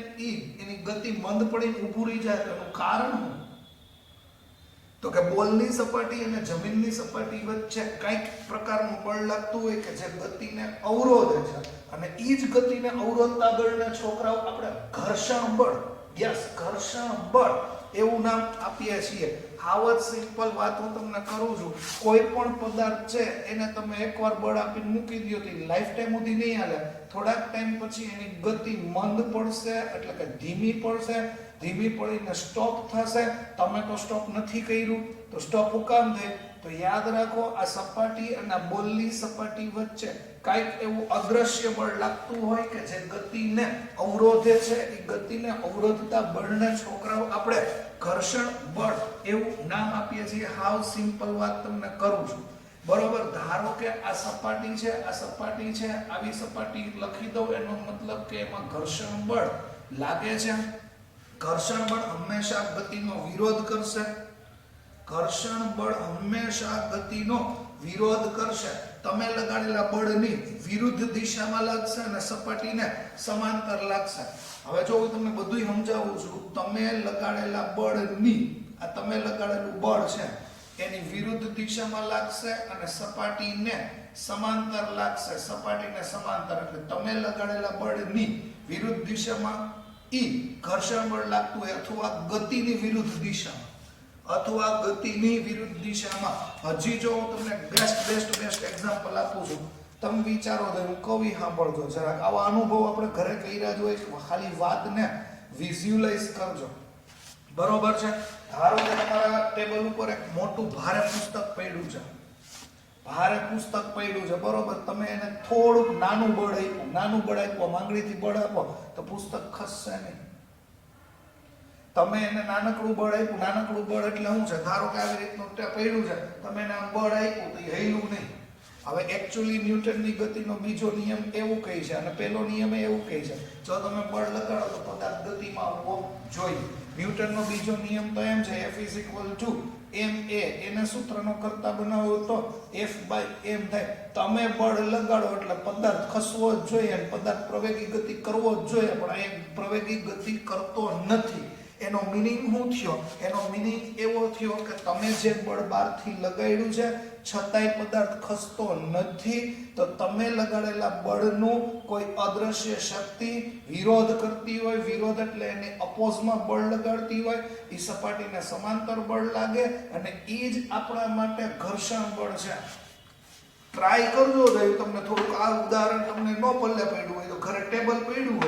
એની ગતિ મંદ પડીને ઊભું રહી જાય. તો એનું કારણ શું? તો કે બોલની સપાટી અને જમીનની સપાટી વચ્ચે કંઈક પ્રકારનું બળ લાગતું હોય કે જે ગતિને અવરોધે છે. અને એ જ ગતિને અવરોધતા બળને છોકરાઓ આપણે ઘર્ષણ બળ, ઘર્ષણ બળ એવું નામ આપીએ છીએ. હાવ જ સિમ્પલ વાત હું તમને કરું છું. કોઈ પણ પદાર્થ છે એને તમે એકવાર બળ આપીને મૂકી દો તો લાઈફ ટાઈમ સુધી નહીં હાલે. થોડાક ટાઈમ પછી એની ગતિ મંદ પડશે, એટલે કે ધીમી પડશે. ધીમી પડીને સ્ટોપ થશે. તમે તો સ્ટોપ નથી કર્યું તો સ્ટોપ હું કામ થાય? તો યાદ રાખો, આ સપાટી અને બોલની સપાટી વચ્ચે કાંઈક એવું અદ્રશ્ય બળ લાગતું હોય કે જે ગતિને અવરોધે છે. એ ગતિને અવરોધતા બળને છોકરાઓ આપણે ઘર્ષણ બળ એવું નામ આપીએ છીએ. હાવ સિમ્પલ વાત તમને કરું છું. બરોબર. ધારો કે આ સપાટી છે, આવી સપાટી લખી દઉં. એનો મતલબ કે એમાં ઘર્ષણ બળ લાગે છે. ઘર્ષણ બળ હંમેશા ગતિનો વિરોધ કરશે. ઘર્ષણ બળ હંમેશા ગતિનો વિરોધ કરશે. તમે લગાડેલા બળની વિરુદ્ધ દિશામાં લાગશે અને સપાટીને સમાંતર લાગશે. હવે જો હું તમને બધું સમજાવું છું. તમે લગાડેલા બળની, આ તમે લગાડેલું બળ છે એની વિરુદ્ધ દિશામાં લાગશે અને સપાટીને સમાંતર લાગશે. સપાટીને સમાંતર એટલે તમે લગાડેલા બળની વિરુદ્ધ દિશામાં ઘર્ષણ બળ લાગતું હોય, અથવા ગતિની વિરુદ્ધ દિશામાં, હજી જો હું તમને બેસ્ટ એક્ઝામ્પલ આપું છું. તમે વિચારો તો હું કવિ સાંભળજો જરાક. આવા અનુભવ આપણે ઘરે કર્યા જ હોય. ખાલી વાતને વિઝ્યુઅલાઇઝ કરજો. બરોબર છે. ધારો કે તમારા ટેબલ ઉપર એક મોટું ભારે પુસ્તક પડ્યું છે. બરોબર. તમે એને થોડુંક નાનું બળ આપ્યું, આંગળીથી બળ આપો તો પુસ્તક ખસશે નહીં. તમે એને નાનકડું બળ એટલે શું છે? ધારો કે આવી રીતનું પડ્યું છે, તમે એને આમ બળ આપ્યું તો એ હલ્યું નહીં. હવે એકચ્યુઅલી ન્યૂટનની ગતિનો બીજો નિયમ એવું કહે છે અને પહેલો નિયમ એવું કહે છે, જો તમે બળ લગાડો તો પદાર્થ ગતિમાં આવવો જોઈએ. ન્યૂટનનો બીજો નિયમ તો એમ છે, F = એને સૂત્રનો કરતા બનાવો તો F/m થાય. તમે બળ લગાડો એટલે પદાર્થ ખસવો જ જોઈએ અને પદાર્થ પ્રવેગી ગતિ કરવો જ જોઈએ, પણ આ પ્રવેગી ગતિ કરતો નથી. એનો મીનિંગ શું થયો? એનો મીનિંગ એવો થયો કે તમે જે બળ બહારથી લગાડ્યું છે છતાંય પદાર્થ ખસતો નથી, તો તમે લગાડેલા બળનું કોઈ અદ્રશ્ય શક્તિ વિરોધ કરતી હોય. વિરોધ એટલે એને અપોઝમાં બળ લગાડતી હોય. એ સપાટીને સમાંતર બળ લાગે અને એ જ આપણા માટે ઘર્ષણ બળ છે. ટ્રાય કરજો. તમને થોડુંક આ ઉદાહરણ તમને ન પલ્લે પડ્યું હોય તો ઘરે ટેબલ પડ્યું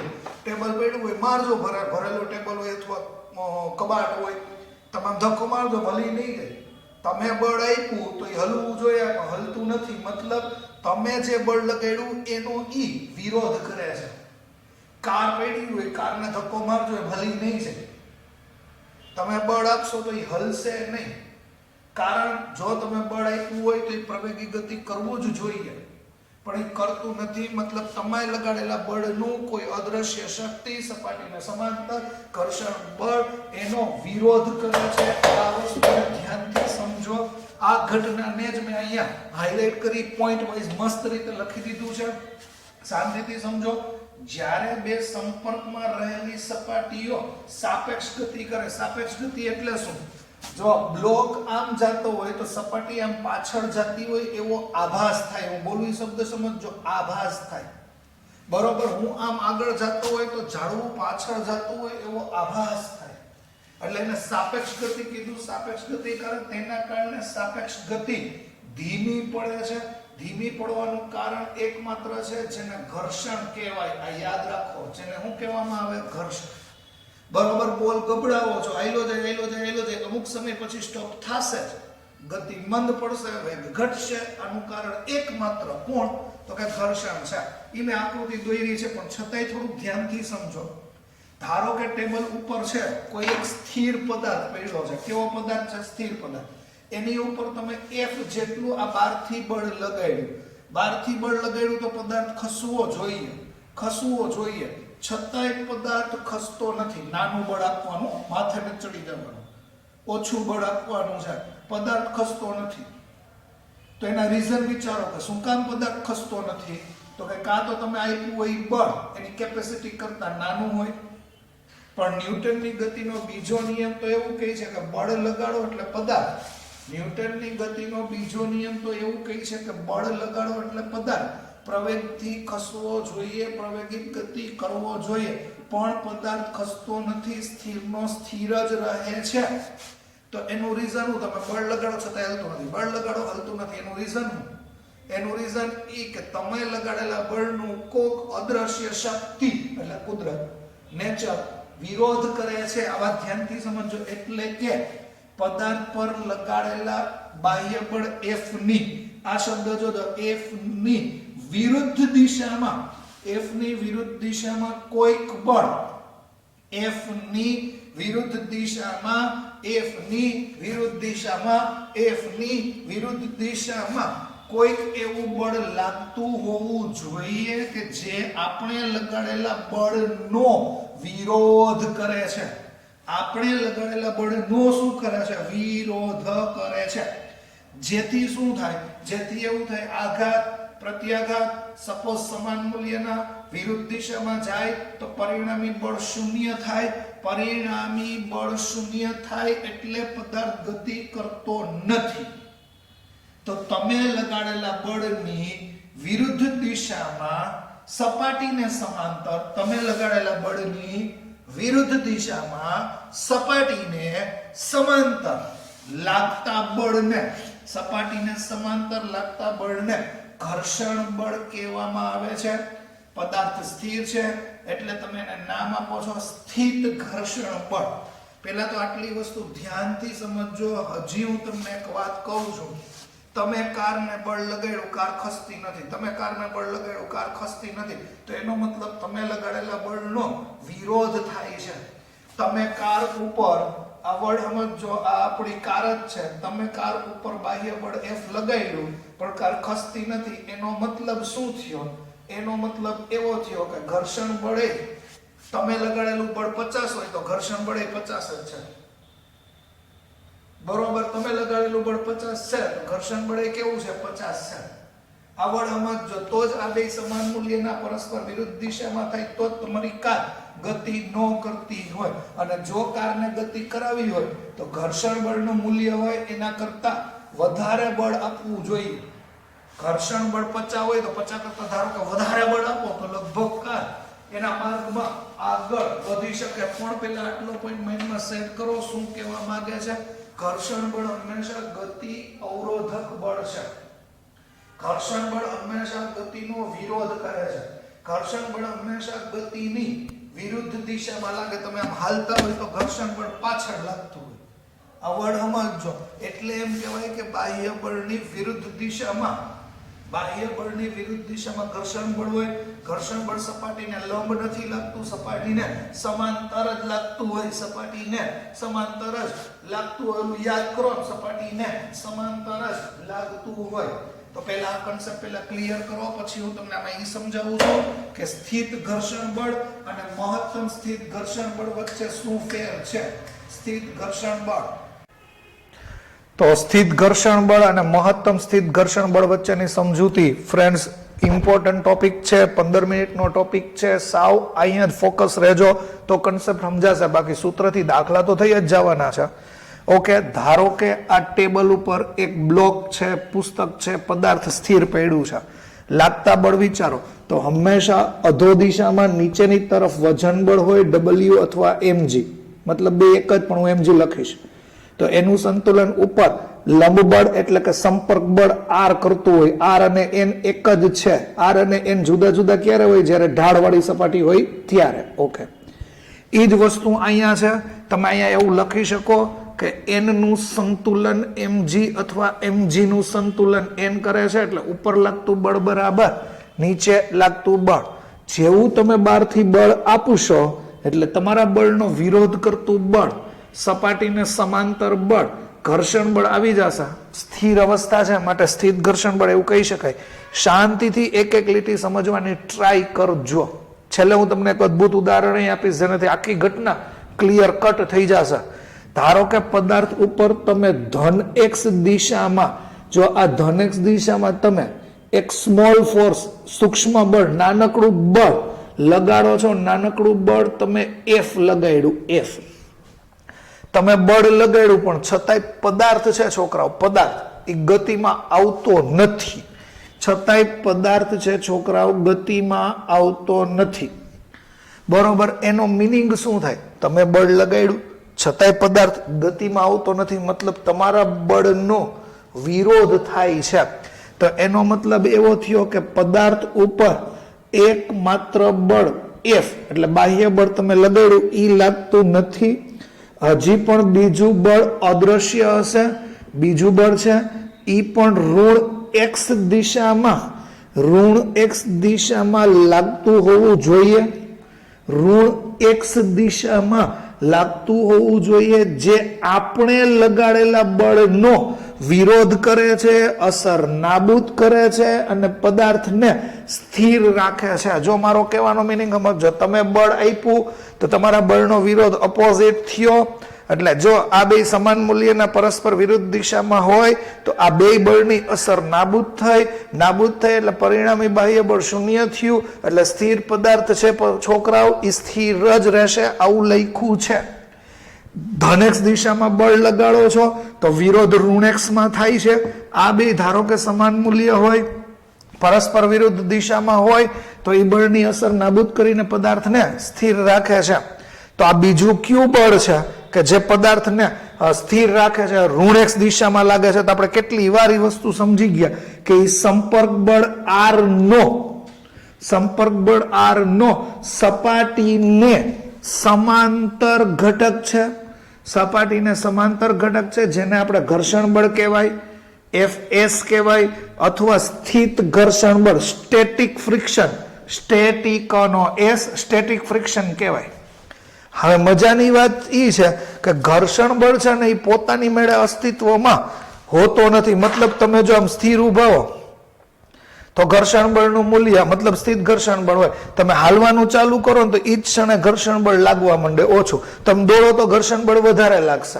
હોય મારજો. ભરેલો ટેબલ હોય અથવા કબાટ હોય, તમે ધક્કો મારજો, હલી નહીં જાય. તમે બળ આપ્યું તો એ હલવું જોઈએ, પણ હલતું નથી. મતલબ તમે જે બળ લગાડ્યું એનો વિરોધ કરે છે. કાર પડી હોય, કારને ધક્કો મારજો, હલી નહીં જાય. તમે બળ આપશો તો એ હલશે નહીં. કારણ જો તમે બળ આપ્યું હોય તો એ પ્રવેગી ગતિ કરવું જ જોઈએ, પણ એ કરતું નથી. મતલબ તમે લગાડેલા બળનું કોઈ અદ્રશ્ય શક્તિ સપાટીને સમાંતર ઘર્ષણ બળ એનો વિરોધ કરે છે. આ વસ્તુને ધ્યાનથી સમજો. આ ઘટનાને જ મેં અહીંયા હાઇલાઇટ કરી, પોઈન્ટ વાઇઝ મસ્ત રીતે લખી દીધું છે. શાંતિથી સમજો. જ્યારે બે સંપર્કમાં રહેલી સપાટીઓ સાપેક્ષ ગતિ કરે. સાપેક્ષ ગતિ એટલે શું? જો બ્લોક આમ જતો હોય તો સપાટી આમ પાછળ જતી હોય એવો આભાસ થાય. હું બોલું શબ્દ સમજજો, આભાસ થાય. બરોબર. હું આમ આગળ જતો હોય તો ઝાડવું પાછળ જતું હોય એવો આભાસ થાય. એટલે એને સાપેક્ષ ગતિ કીધું. સાપેક્ષ ગતિ કારણ તેના કારણે સાપેક્ષ ગતિ ધીમી પડે છે. ધીમી પડવાનું કારણ એકમાત્ર છે જેને ઘર્ષણ કહેવાય. આ યાદ રાખો, જેને શું કહેવામાં આવે? ઘર્ષણ. બરોબર. બોલ ગબડાવો છો, આયલો જાય, અમુક સમય પછી સ્ટોપ થશે, ગતિ મંદ પડશે, વેગ ઘટશે. આનું કારણ એકમાત્ર કોણ? તો કે ઘર્ષણ છે. એ મેં આકૃતિ દોરી છે, પણ છતાંય થોડુંક ધ્યાનથી સમજો. ધારો કે ટેબલ ઉપર છે કોઈ એક સ્થિર પદાર્થ પડ્યો છે. કેવો પદાર્થ છે? સ્થિર પદાર્થ. એની ઉપર તમે F જેટલું આ બહારથી બળ લગાડ્યું તો પદાર્થ ખસવો જોઈએ. છતાંય પદાર્થ ખસતો નથી. નાનું બળ આપવાનું, માથે ચડી જવાનું. ઓછું બળ આપવાનું છે, પદાર્થ ખસતો નથી. તો એના રીઝન વિચારો કે શું કામ પદાર્થ ખસતો નથી. તો કે કાં તો તમે આપ્યું હોય બળ એની કેપેસિટી કરતા નાનું હોય, પણ ન્યૂટનની ગતિનો બીજો નિયમ તો એવું કહે છે કે બળ લગાડો એટલે પદાર્થ. ન્યૂટનની ગતિનો બીજો નિયમ તો એવું કહે છે કે બળ લગાડો એટલે પદાર્થ પ્રવેગથી ખસવો જોઈએ, પ્રવેગિત ગતિ કરવો જોઈએ, પણ પદાર્થ ખસતો નથી, સ્થિરનો સ્થિર જ રહે છે. તો એનું રીઝન હું, તમે બળ લગાડો છતાં હલતું નથી, બળ લગાડો હલતું નથી, એનું રીઝન હું? એનું રીઝન એ કે તમે લગાડેલા બળનું કોક અદ્રશ્ય શક્તિ એટલે કુદરત, નેચર વિરોધ કરે છે. આવા ધ્યાનથી સમજો. એટલે કે પદાર્થ પર લગાડેલા બાહ્ય બળ F ની, આ શબ્દ જો તો F ની વિરુદ્ધ દિશામાં, F ની વિરુદ્ધ દિશામાં કોઈક બળ, F ની વિરુદ્ધ દિશામાં, F ની વિરુદ્ધ દિશામાં, F ની વિરુદ્ધ દિશામાં કોઈક એવું બળ લાગતું હોવું જોઈએ કે જે આપણે લગાડેલા બળનો વિરોધ કરે છે. આપણે લગાડેલા બળનો શું કરે છે? વિરોધ કરે છે. જેથી શું થાય? જેથી એવું થાય આઘાત પ્રત્યાઘાત સપોઝ સમાન મૂલ્યના વિરુદ્ધ દિશામાં જાય તો પરિણામી બળ શૂન્ય થાય. પરિણામી બળ શૂન્ય થાય એટલે પદાર્થ ગતિ કરતો નથી. તો તમે લગાડેલા બળની વિરુદ્ધ દિશામાં સપાટીને સમાંતર, તમે લગાડેલા બળની વિરુદ્ધ દિશામાં સપાટીને સમાંતર લાગતા બળને, સપાટીને સમાંતર લાગતા બળને ઘર્ષણ બળ કહેવામાં આવે છે. પદાર્થ સ્થિર છે એટલે તમે એને નામ આપો છો સ્થિત ઘર્ષણ બળ. પહેલા તો આટલી વસ્તુ ધ્યાનથી સમજજો. હજી હું તમને એક વાત કહું છું. તમે કારને બળ લગાડ્યું, કાર ખસતી નથી. તમે કારને બળ લગાડ્યું, કાર ખસતી નથી. તો એનો મતલબ તમે લગાડેલા બળનો વિરોધ થાય છે. તમે કાર ઉપર આવડ સમજો, આ આપણી કાર જ છે. તમે કાર ઉપર બાહ્ય બળ F લગાડ્યું પણ કાર ખસતી નથી. એનો મતલબ શું થયો? એનો મતલબ એવો થયો કે ઘર્ષણ બળે, તમે લગાડેલું બળ 50 હોય તો ઘર્ષણ બળ 50 જ છે. બરોબર? તમે લગાડેલું બળ 50 છે તો ઘર્ષણ બળ કેવું છે? 50 છે. આવડ સમજો તો જ આ બે સમાન મૂલ્યના પરસ્પર વિરુદ્ધ દિશામાં થાય તો જ તમારી કાર ગતિ ન કરતી હોય. અને જો કારને ગતિ કરાવી હોય તો ઘર્ષણ બળનું મૂલ્ય હોય એના કરતા વધારે બળ આપવું જોઈએ. ઘર્ષણ બળ 50 હોય તો 50 કરતા ધારો કે વધારે બળ આપો તો લગભગ કાર એના માર્ગમાં આગળ વધી શકે. પણ પહેલા આટલો પોઈન્ટ માઇન્ડમાં સેટ કરો. શું કહેવા માંગે છે? ઘર્ષણ બળ હંમેશા ગતિ અવરોધક બળ છે. ઘર્ષણ બળ હંમેશા ગતિનો વિરોધ કરે છે. ઘર્ષણ બળ હંમેશા ગતિની વિરુદ્ધ દિશામાં લાગે. તમે આમ હાલતા હોય તો ઘર્ષણ બળ પાછળ લાગતું હોય. આવડ સમજો. એટલે એમ કહેવાય કે બાહ્ય બળની વિરુદ્ધ દિશામાં, બાહ્ય બળની વિરુદ્ધ દિશામાં ઘર્ષણ બળ હોય. ઘર્ષણ બળ સપાટીને લંબ નથી લાગતું, સપાટીને સમાંતર જ લાગતું હોય. સપાટીને સમાંતર જ લાગતું હોય. યાદ કરો, સપાટીને સમાંતર જ લાગતું હોય. તો પહેલા આ કન્સેપ્ટ પહેલા ક્લિયર કરો, પછી હું તમને આમાં એ સમજાવું છું કે સ્થિત ઘર્ષણ બળ અને મહત્તમ સ્થિત ઘર્ષણ બળ વચ્ચે શું ફેર છે. સ્થિત ઘર્ષણ બળ, તો સ્થિત ઘર્ષણ બળ અને મહત્તમ સ્થિત ઘર્ષણ બળ વચ્ચેની સમજૂતી ફ્રેન્ડ્સ ઇમ્પોર્ટન્ટ ટોપિક છે. 15 મિનિટનો ટોપિક છે. સાવ અહીંયા જ ફોકસ રહેજો તો કન્સેપ્ટ સમજાશે. બાકી સૂત્રથી દાખલા તો થઈ જ જવાના છે. ઓકે, ધારો કે આ ટેબલ ઉપર એક બ્લોક છે, પુસ્તક છે, પદાર્થ સ્થિર પડ્યું છે. લાગતા બળ વિચારો તો હંમેશા અધો દિશામાં નીચેની તરફ વજન બળ હોય W અથવા mg, મતલબ બે એક જ પણ હું mg લખીશ. તો એનું સંતુલન ઉપર લંબ બળ એટલે કે સંપર્ક બળ R કરતું હોય. R અને N એક જ છે. R અને N જુદા જુદા ક્યારે હોય? જ્યારે ઢાળવાળી સપાટી હોય ત્યારે. ઓકે, એ જ વસ્તુ અહીંયા છે. તમે અહીંયા એવું લખી શકો કે N નું સંતુલન mg અથવા mg નું સંતુલન N કરે છે. એટલે ઉપર લાગતું બળ બરાબર નીચે લાગતું બળ. જેવું તમે બહારથી બળ આપશો એટલે તમારા બળનો વિરોધ કરતું બળ, સપાટીને સમાંતર બળ, ઘર્ષણ બળ આવી જશે. સ્થિર અવસ્થા છે માટે સ્થિત ઘર્ષણ બળ એવું કહી શકાય. શાંતિથી એક એક લીટી સમજવાની ટ્રાય કરજો. છેલ્લે હું તમને એક અદ્ભુત ઉદાહરણ આપીશ જેનાથી આખી ઘટના ક્લિયર કટ થઈ જશે. ધારો કે પદાર્થ ઉપર તમે ધન એક્સ દિશામાં, જો આ ધન એક્સ દિશામાં તમે એક સ્મોલ ફોર્સ, સૂક્ષ્મ બળ, નાનકડું બળ લગાડો છો, નાનકડું બળ તમે એફ લગાડ્યું, એફ તમે બળ લગાડ્યું, પણ છતાંય પદાર્થ છે છોકરાઓ, પદાર્થ એ ગતિમાં આવતો નથી, છતાંય પદાર્થ છે છોકરાઓ ગતિમાં આવતો નથી, બરોબર? એનો મિનિંગ શું થાય? તમે બળ લગાડ્યું છતાંય પદાર્થ ગતિમાં આવતો નથી, મતલબ તમારા બળનો વિરોધ થાય છે. તો એનો મતલબ એવો થયો કે પદાર્થ ઉપર એકમાત્ર બળ એફ, એટલે બાહ્ય બળ તમે લગાડ્યું એ લાગતું નથી, હજી પણ બીજું બળ અદ્રશ્ય હશે, બીજું બળ છે એ પણ ઋણ એક્સ દિશામાં, ઋણ એક્સ દિશામાં લાગતું હોવું જોઈએ, ઋણ એક્સ દિશામાં લાગતું હોવું જોઈએ, જે આપણે લગાડેલા બળનો વિરોધ કરે છે, અસર નાબૂદ કરે છે અને પદાર્થને સ્થિર રાખે છે. જો મારો કહેવાનો મિનિંગ સમજો, તમે બળ આપ્યું તો તમારા બળનો વિરોધ અપોઝિટ થયો, એટલે જો આ બે સમાન મૂલ્યના પરસ્પર વિરુદ્ધ દિશામાં હોય તો આ બે બળની અસર નાબૂદ થઈ એટલે પરિણામી બાહ્ય બળ શૂન્ય થયું, એટલે સ્થિર પદાર્થ છે છોકરાઓ એ સ્થિર જ રહેશે, આવું લખ્યું છે. ધનેક્સ દિશામાં બળ લગાડો છો તો વિરોધ ઋણેક્સમાં થાય છે, આ બે ધારો કે સમાન મૂલ્ય હોય, પરસ્પર વિરુદ્ધ દિશામાં હોય તો એ બળની અસર નાબૂદ કરીને પદાર્થને સ્થિર રાખે છે. તો આ બીજું કયું બળ છે કે જે પદાર્થને સ્થિર રાખે છે, ઋણેક્સ દિશામાં લાગે છે? તો આપણે કેટલી વાર એ વસ્તુ સમજી ગયા કે એ સંપર્ક બળ આર નો, સંપર્ક બળ આર નો સપાટીને સમાંતર ઘટક છે, સપાટીને સમાંતર ઘટક છે, જેને આપણે ઘર્ષણ બળ કહેવાય, એફ કહેવાય, અથવા સ્થિત ઘર્ષણ બળ, સ્ટેટિક ફ્રિક્શન, સ્ટેટિકનો એસ, સ્ટેટિક ફ્રિક્શન કહેવાય. હવે મજાની વાત એ છે કે ઘર્ષણ બળ છે ને એ પોતાની મેળે અસ્તિત્વમાં હોતો નથી, મતલબ તમે જો આમ સ્થિર ઉભા હો તો ઘર્ષણ બળનું મૂલ્ય, મતલબ સ્થિત ઘર્ષણ બળ હોય, તમે હાલવાનું ચાલુ કરો ને તો એ જ ક્ષણે ઘર્ષણ બળ લાગવા માંડે ઓછું, તમે દોડો તો ઘર્ષણ બળ વધારે લાગશે.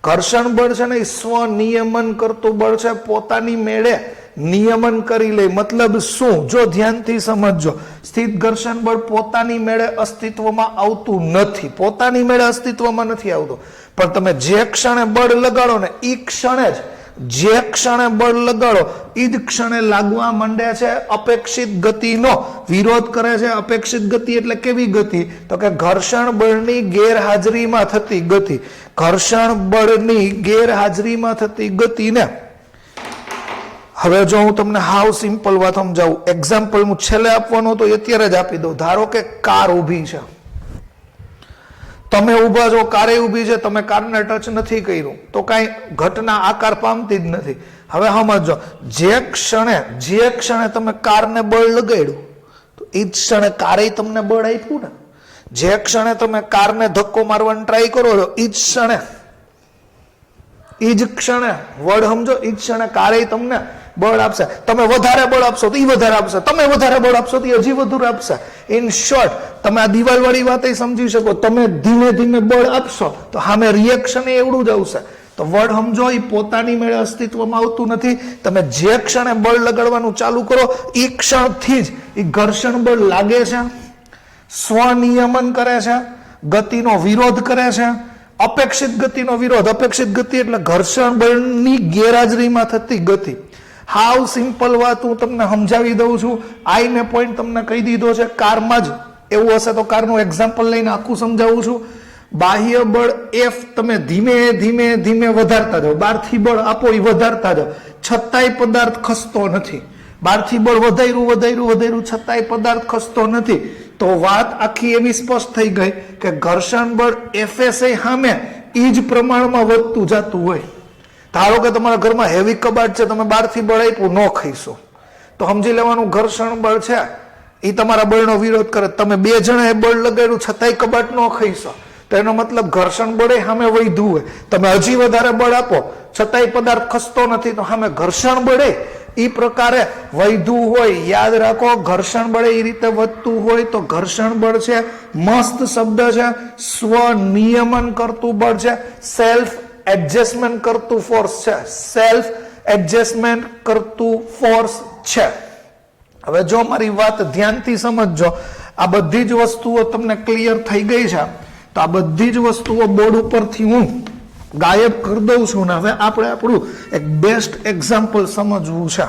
ઘર્ષણ બળ છે ને એ સ્વનિયમન કરતું બળ છે, પોતાની મેળે નિયમન કરી લે. મતલબ શું? જો ધ્યાનથી સમજજો, સ્થિત ઘર્ષણ બળ પોતાની મેળે અસ્તિત્વમાં આવતું નથી, પોતાની મેળે અસ્તિત્વમાં નથી આવતું, પણ તમે જે ક્ષણે બળ લગાડો ને એ ક્ષણે જ, જે ક્ષણે બળ લગાડો એ જ ક્ષણે લાગવા માંડે છે, અપેક્ષિત ગતિનો વિરોધ કરે છે. અપેક્ષિત ગતિ એટલે કેવી ગતિ? તો કે ઘર્ષણ બળની ગેરહાજરીમાં થતી ગતિ, ઘર્ષણ બળની ગેરહાજરીમાં થતી ગતિને. હવે જો હું તમને હાવ સિમ્પલ વાત સમજાવું, એક્ઝામ્પલ હું છેલ્લે આપવાનું તો અત્યારે જ આપી દઉં. ધારો કે કાર ઊભી છે, તમે ઊભા છો, કારે ઊભી છે, તમે કારને ટચ નથી કર્યું તો કાંઈ ઘટના આકાર પામતી જ નથી. હવે સમજો, જે ક્ષણે તમે કારને બળ લગાડ્યું તો એ જ ક્ષણે કારે તમને બળ આપ્યું ને. જે ક્ષણે તમે કારને ધક્કો મારવાનો ટ્રાય કરો છો એ જ ક્ષણે વડ સમજો, એ જ ક્ષણે કારે તમને બળ આપશે. તમે વધારે બળ આપશો તો એ વધારે આપશે, તમે વધારે બળ આપશો તો હજી વધુ આપશે. ઇન શોર્ટ, તમે આ દિવાલ વાળી વાત સમજી શકો, તમે ધીમે ધીમે બળ આપશો તો સામે રિએક્શન એવડું જ આવશે. તો વડ સમજો, એ પોતાની મેળે અસ્તિત્વમાં આવતું નથી. તમે જે ક્ષણે બળ લગાડવાનું ચાલુ કરો એ ક્ષણથી જ એ ઘર્ષણ બળ લાગે છે, સ્વનિયમન કરે છે, ગતિનો વિરોધ કરે છે. અપેક્ષિત ગતિનો વિરોધ, અપેક્ષિત ગતિ એટલે ઘર્ષણ બળની ગેરહાજરીમાં થતી ગતિ. હાવ સિમ્પલ વાત હું તમને સમજાવી દઉં છું. આઈ મેં પોઈન્ટ તમને કહી દીધો છે. કારમાં જ એવું હશે તો કારનું એક્ઝામ્પલ લઈને આખું સમજાવું છું. બાહ્ય બળ એફ તમે ધીમે ધીમે ધીમે વધારતા જાઓ, બહારથી બળ આપો એ વધારતા જાઓ, છતાંય પદાર્થ ખસતો નથી. બહારથી બળ વધાર્યું છતાંય પદાર્થ ખસતો નથી. તો વાત આખી એવી સ્પષ્ટ થઈ ગઈ કે ઘર્ષણ બળ એફએસઆઈ સામે એ જ પ્રમાણમાં વધતું જતું હોય. ધારો કે તમારા ઘરમાં હેવી કબાટ છે, તમે બહારથી બળ આપ્યું ન ખાઈશો તો સમજી લેવાનું ઘર્ષણ બળ છે એ તમારા બળનો વિરોધ કરે. તમે બે જણાએ બળ લગાડ્યું છતાંય કબાટ ન ખાઈશો તો એનો મતલબ ઘર્ષણ બળે સામે વધ્યું હોય. તમે હજી વધારે બળ આપો છતાંય પદાર્થ ખસતો નથી તો સામે ઘર્ષણ બળે એ પ્રકારે વધ્યું હોય, યાદ રાખો ઘર્ષણ બળ એ રીતે વધતું હોય તો ઘર્ષણ બળ છે, મસ્ત શબ્દ છે, સ્વનિયમન કરતું બળ છે, સેલ્ફ એડજસ્ટમેન્ટ કરતું ફોર્સ છે, સેલ્ફ એડજસ્ટમેન્ટ કરતું ફોર્સ છે. હવે જો મારી વાત ધ્યાનથી સમજજો, આ બધી જ વસ્તુઓ તમને ક્લિયર થઈ ગઈ છે તો આ બધી જ વસ્તુઓ બોર્ડ ઉપરથી હું ગાયબ કરી દઉં છું ને હવે આપણે આપણું એક બેસ્ટ એક્ઝામ્પલ સમજવું છે.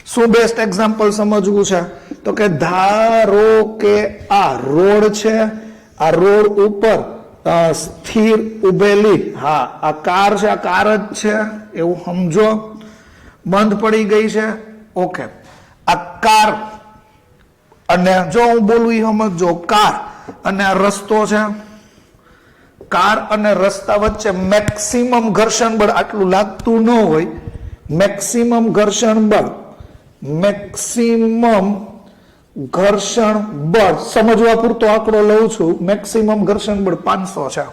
શું બેસ્ટ એક્ઝામ્પલ સમજવું છે? તો કે ધારો કે આ રોડ છે, આ રોડ ઉપર સ્થિર ઉભેલી આ કાર છે, આ કાર જ છે એવું સમજો, બંધ પડી ગઈ છે. ઓકે, આ કાર અને જો હું બોલું એ સમજો, કાર અને આ રસ્તો છે, કાર અને રસ્તા વચ્ચે મેક્સિમમ ઘર્ષણ બળ આટલું લાગતું ન હોય, મેક્સિમમ ઘર્ષણ બળ, મેક્સિમમ ઘર્ષણ બળ સમજવા પૂરતો આંકડો લઉં છું, મેક્સિમમ ઘર્ષણ બળ 500 છે.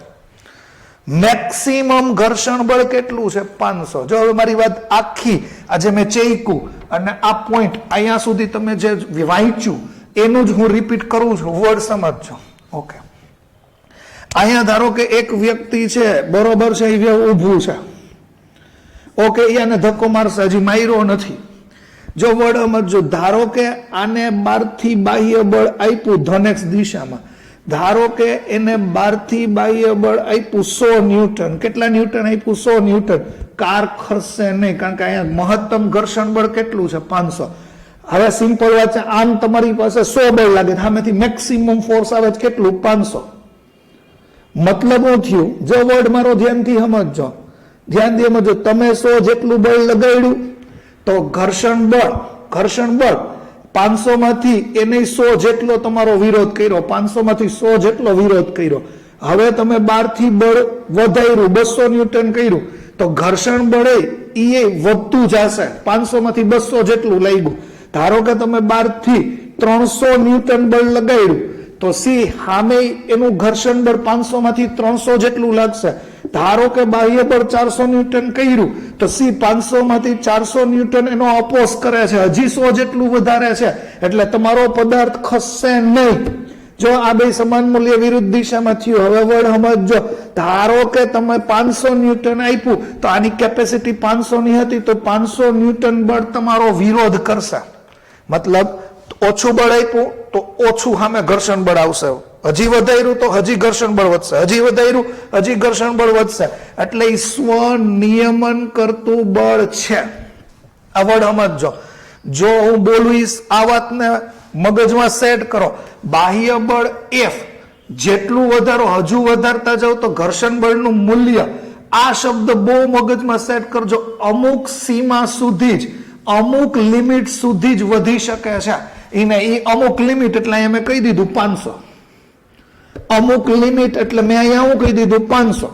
મેક્સિમમ ઘર્ષણ બળ કેટલું છે? 500. જો હવે મારી વાત આખી આજે મેં ચેકું અને આ પોઈન્ટ અહીંયા સુધી તમે જે વાંચ્યું એનું જ હું રિપીટ કરું છું, વર્ડ સમજજો. ઓકે, અહીંયા ધારો કે એક વ્યક્તિ છે, બરોબર છે, એ ઊભું છે. ઓકે, એને ધક્કો મારશે, હજી માર્યો નથી. જો વર્ડ સમજો, ધારો કે આને 12 થી બાહ્ય બળ આપ્યું ધન x દિશામાં, ધારો કે એને 12 થી બાહ્ય બળ આપ્યું 100 ન્યૂટન. કેટલા ન્યૂટન આપ્યું? 100 ન્યૂટન. કાર ખસશે નહીં, કારણ કે અહીંયા મહત્તમ ઘર્ષણ બળ કેટલું છે? 500. હવે સિમ્પલ વાત છે, આમ તમારી પાસે 100 બળ લાગે, સામેથી મેક્સિમમ ફોર્સ આવે છે કેટલું? 500. મતલબ શું થયું? જો વર્ડ મારો ધ્યાનથી સમજો, ધ્યાનથી સમજો, તમે 100 જેટલું બળ લગાડ્યું તો ઘર્ષણ બળ 500 માંથી એને 100 જેટલો તમારો વિરોધ કર્યો, 500 માંથી 100 જેટલો વિરોધ કર્યો. હવે તમે 12 થી બળ વધાર્યું, 200 ન્યૂટન કર્યું તો ઘર્ષણ બળ એ વધતું જશે, 500 માંથી 200 જેટલું લાગ્યું. ધારો કે તમે 12 થી 300 ન્યૂટન બળ લગાડ્યું તો સી સામે એનું ઘર્ષણ બળ 500 માંથી 300 જેટલું લાગશે. ધારો કે બાહ્ય બળ 400 ન્યૂટન કર્યું તો સી 500 માંથી 400 ન્યૂટન એનો અપોઝ કરે છે, હજી 100 જેટલું વધારે છે, એટલે તમારો પદાર્થ ખસશે નહીં. જો આ બે સમાન મૂલ્ય વિરુદ્ધ દિશામાં થયું. હવે વર્ડ સમજો, ધારો કે તમે 500 ન્યૂટન આપ્યું તો આની કેપેસિટી 500 ની હતી તો 500 ન્યૂટન બળ તમારો વિરોધ કરશે. મતલબ ઓછું બળ આપ્યું તો ઓછું સામે ઘર્ષણ બળ આવશે, હજી વધાર્યું તો હજી ઘર્ષણ બળ વધશે, હજી વધાર્યું હજી ઘર્ષણ બળ વધશે. એટલે એ સ્વનિયમન કરતું બળ છે. આ વર્ડ સમજો. જો હું બોલું આ વાતને મગજમાં સેટ કરો, બાહ્ય બળ F જેટલું વધારો, હજુ વધારતા જાવ તો ઘર્ષણ બળનું મૂલ્ય, આ શબ્દ બહુ મગજમાં સેટ કરજો, અમુક સીમા સુધી જ, અમુક લિમિટ સુધી જ વધી શકે છે. એને એ અમુક લિમિટ એટલે અહીંયા મેં કહી દીધું 500. અમુક લિમિટ એટલે મેં અહીંયા હું કહી દીધું 500.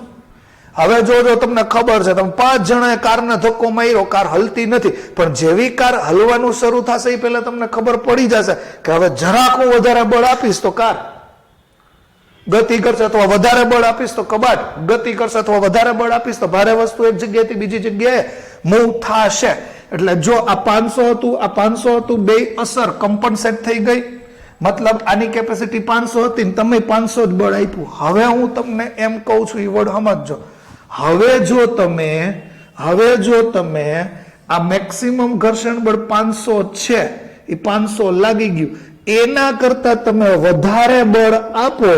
હવે જો તમને ખબર છે, તમે 5 જણાએ કારને ધક્કો માર્યો, કાર હલતી નથી, પણ જેવી કાર હલવાનું શરૂ થશે એ પહેલા તમને ખબર પડી જશે કે હવે જરાક હું વધારે બળ આપીશ તો કાર ગતિ કરશે, અથવા વધારે બળ આપીશ તો કબાટ ગતિ કરશે, અથવા વધારે બળ આપીશ તો ભારે વસ્તુ એક જગ્યાએથી બીજી જગ્યાએ મૂવ થશે. એટલે જો આ 500 હતું, આ 500 હતું, બે અસર કમ્પનસેટ થઈ ગઈ. મતલબ આની કેપેસિટી 500 હતી, તમે 500 જ બળ આપ્યું. હવે હું તમને એમ કહું છું, એ વર્ડ સમજો. હવે જો તમે આ મેક્સિમમ ઘર્ષણ બળ 500 છે, એ 500 લાગી ગયું, એના કરતા તમે વધારે બળ આપો,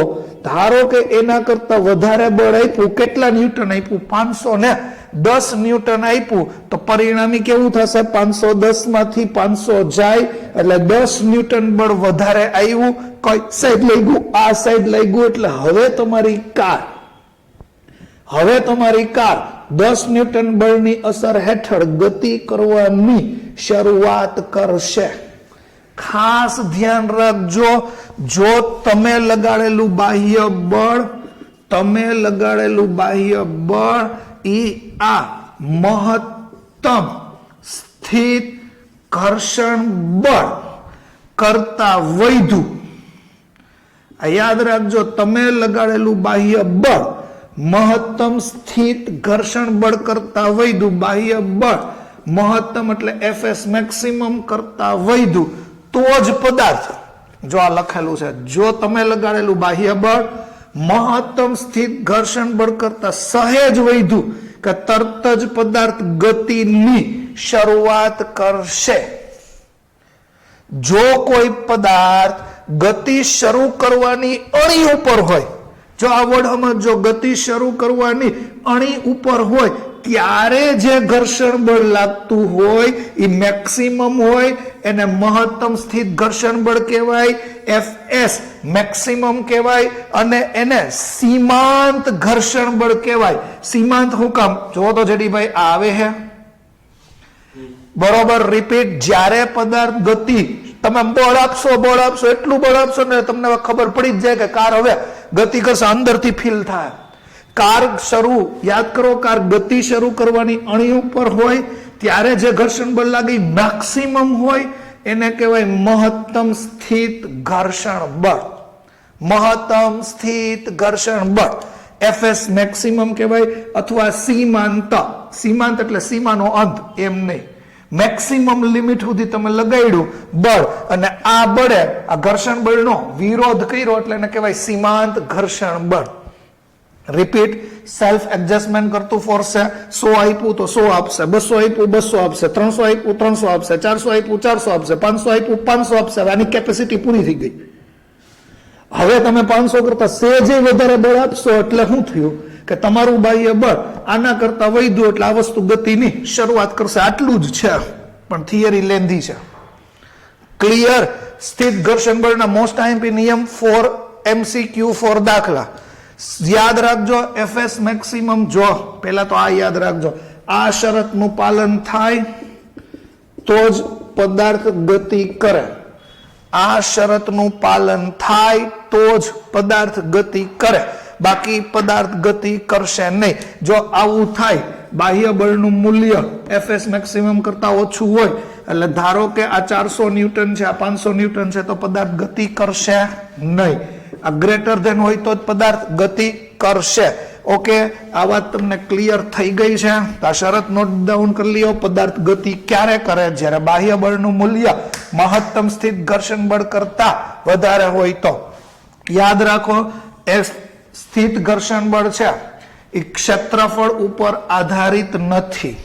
ધારો કે એના કરતા વધારે બળ આપ્યું, કેટલા ન્યૂટન આપ્યું? 500 ને 10 ન્યૂટન આપ્યું તો પરિણામી કેવું થશે? 510 માંથી 500 જાય એટલે 10 ન્યૂટન બળ વધારે આવ્યું. કઈ સાઈડ લઈ ગયું? આ સાઈડ લઈ ગયું. એટલે હવે તમારી કાર 10 ન્યૂટન બળની અસર હેઠળ ગતિ કરવાની શરૂઆત કરશે. ખાસ ધ્યાન રાખજો, જો તમે લગાડેલું બાહ્ય બળ આ મહત્તમ સ્થિત ઘર્ષણ બળ કરતા વધુ, યાદ રાખજો, તમે લગાડેલું બાહ્ય બળ મહત્તમ સ્થિત ઘર્ષણ બળ કરતા વધુ, બાહ્ય બળ મહત્તમ એટલે એફએસ મેક્સિમમ કરતા વધુ તો જ પદાર્થ, જો આ લખેલું છે, જો તમે લગાડેલું બાહ્ય બળ મહત્તમ સ્થિત ઘર્ષણ બળ કરતા સહેજ વધુ કે તરત જ પદાર્થ ગતિની શરૂઆત કરશે. જો કોઈ પદાર્થ ગતિ શરૂ કરવાની અણી ઉપર હોય, જો આ વર્ડ સમજો, ગતિ શરૂ કરવાની અણી ઉપર હોય ત્યારે જે ઘર્ષણ બળ લાગતું હોય એ મેક્સિમમ હોય, એને મહત્તમ સ્થિત ઘર્ષણ બળ કહેવાય, એફએસ મેક્સિમમ કહેવાય, અને એને સીમાંત ઘર્ષણ બળ કહેવાય. સીમાંત હું કામ જો તો જેડીભાઈ આવે છે બરોબર. રિપીટ, જ્યારે પદાર્થ ગતિ તમે બળ આપશો એટલું બળ આપશો ને તમને ખબર પડી જ જાય કે કાર હવે ગતિ કરશે, અંદરથી ફીલ થાય. કાર શરૂ, યાદ કરો, કાર ગતિ શરૂ કરવાની અણી ઉપર હોય ત્યારે જે ઘર્ષણ બળ લાગે મેક્સિમમ હોય એને કહેવાય મહત્તમ સ્થિત ઘર્ષણ બળ. મહત્તમ સ્થિત ઘર્ષણ બળ એફએસ મેક્સિમમ કહેવાય, અથવા સીમાંત. સીમાંત એટલે સીમાનો અંત એમ નહીં, મેક્સિમમ લિમિટ સુધી તમે લગાડ્યું બળ અને આ બળે આ ઘર્ષણ બળનો વિરોધ કર્યો એટલે એને કહેવાય સીમાંત ઘર્ષણ બળ. રિપીટ, સેલ્ફ એડજસ્ટમેન્ટ કરતું ફોર્સ છે. 100 આપ્યું તો 100 આપશે, 200 આપ્યું 200 આપશે, 300 આપ્યું 300 આપશે, 400 આપ્યું 400 આપશે, 500 આપ્યું 500 આપશે. આની કેપેસિટી પૂરી થઈ ગઈ. હવે તમે 500 કરતા સેજે વધારે બળ આપશો એટલે શું થયું કે તમારું બાહ્ય બળ આના કરતા વધ્યું એટલે આ વસ્તુ ગતિની શરૂઆત કરશે. આટલું જ છે, પણ થિયરી લેન્ધી છે. ક્લિયર? સ્થિત ઘર્ષણ બળના મોસ્ટ આઈએમપી નિયમ ફોર MCQ ફોર દાખલા યાદ રાખજો. એફએસ મેક્સિમમ, જો પહેલા તો આ યાદ રાખજો, આ શરતનું પાલન થાય તો જ પદાર્થ ગતિ કરે. આ શરતનું પાલન થાય તો જ પદાર્થ ગતિ કરે, બાકી પદાર્થ ગતિ કરશે નહીં. જો આવું થાય, બાહ્ય બળનું મૂલ્ય એફએસ મેક્સિમમ કરતા ઓછું હોય એટલે ધારો કે આ 400 ન્યૂટન છે, આ 500 ન્યૂટન છે, તો પદાર્થ ગતિ કરશે નહીં. આ ગ્રેટર ધેન હોય તો જ પદાર્થ ગતિ કરશે. ઓકે, આ વાત તમને ક્લિયર થઈ ગઈ છે? આ શરત નોટ ડાઉન કરી લ્યો. પદાર્થ ગતિ ક્યારે કરે? જ્યારે બાહ્ય બળનું મૂલ્ય મહત્તમ સ્થિત ઘર્ષણ બળ કરતા વધારે હોય તો. યાદ રાખો, એ સ્થિત ઘર્ષણ બળ છે એ ક્ષેત્રફળ ઉપર આધારિત નથી.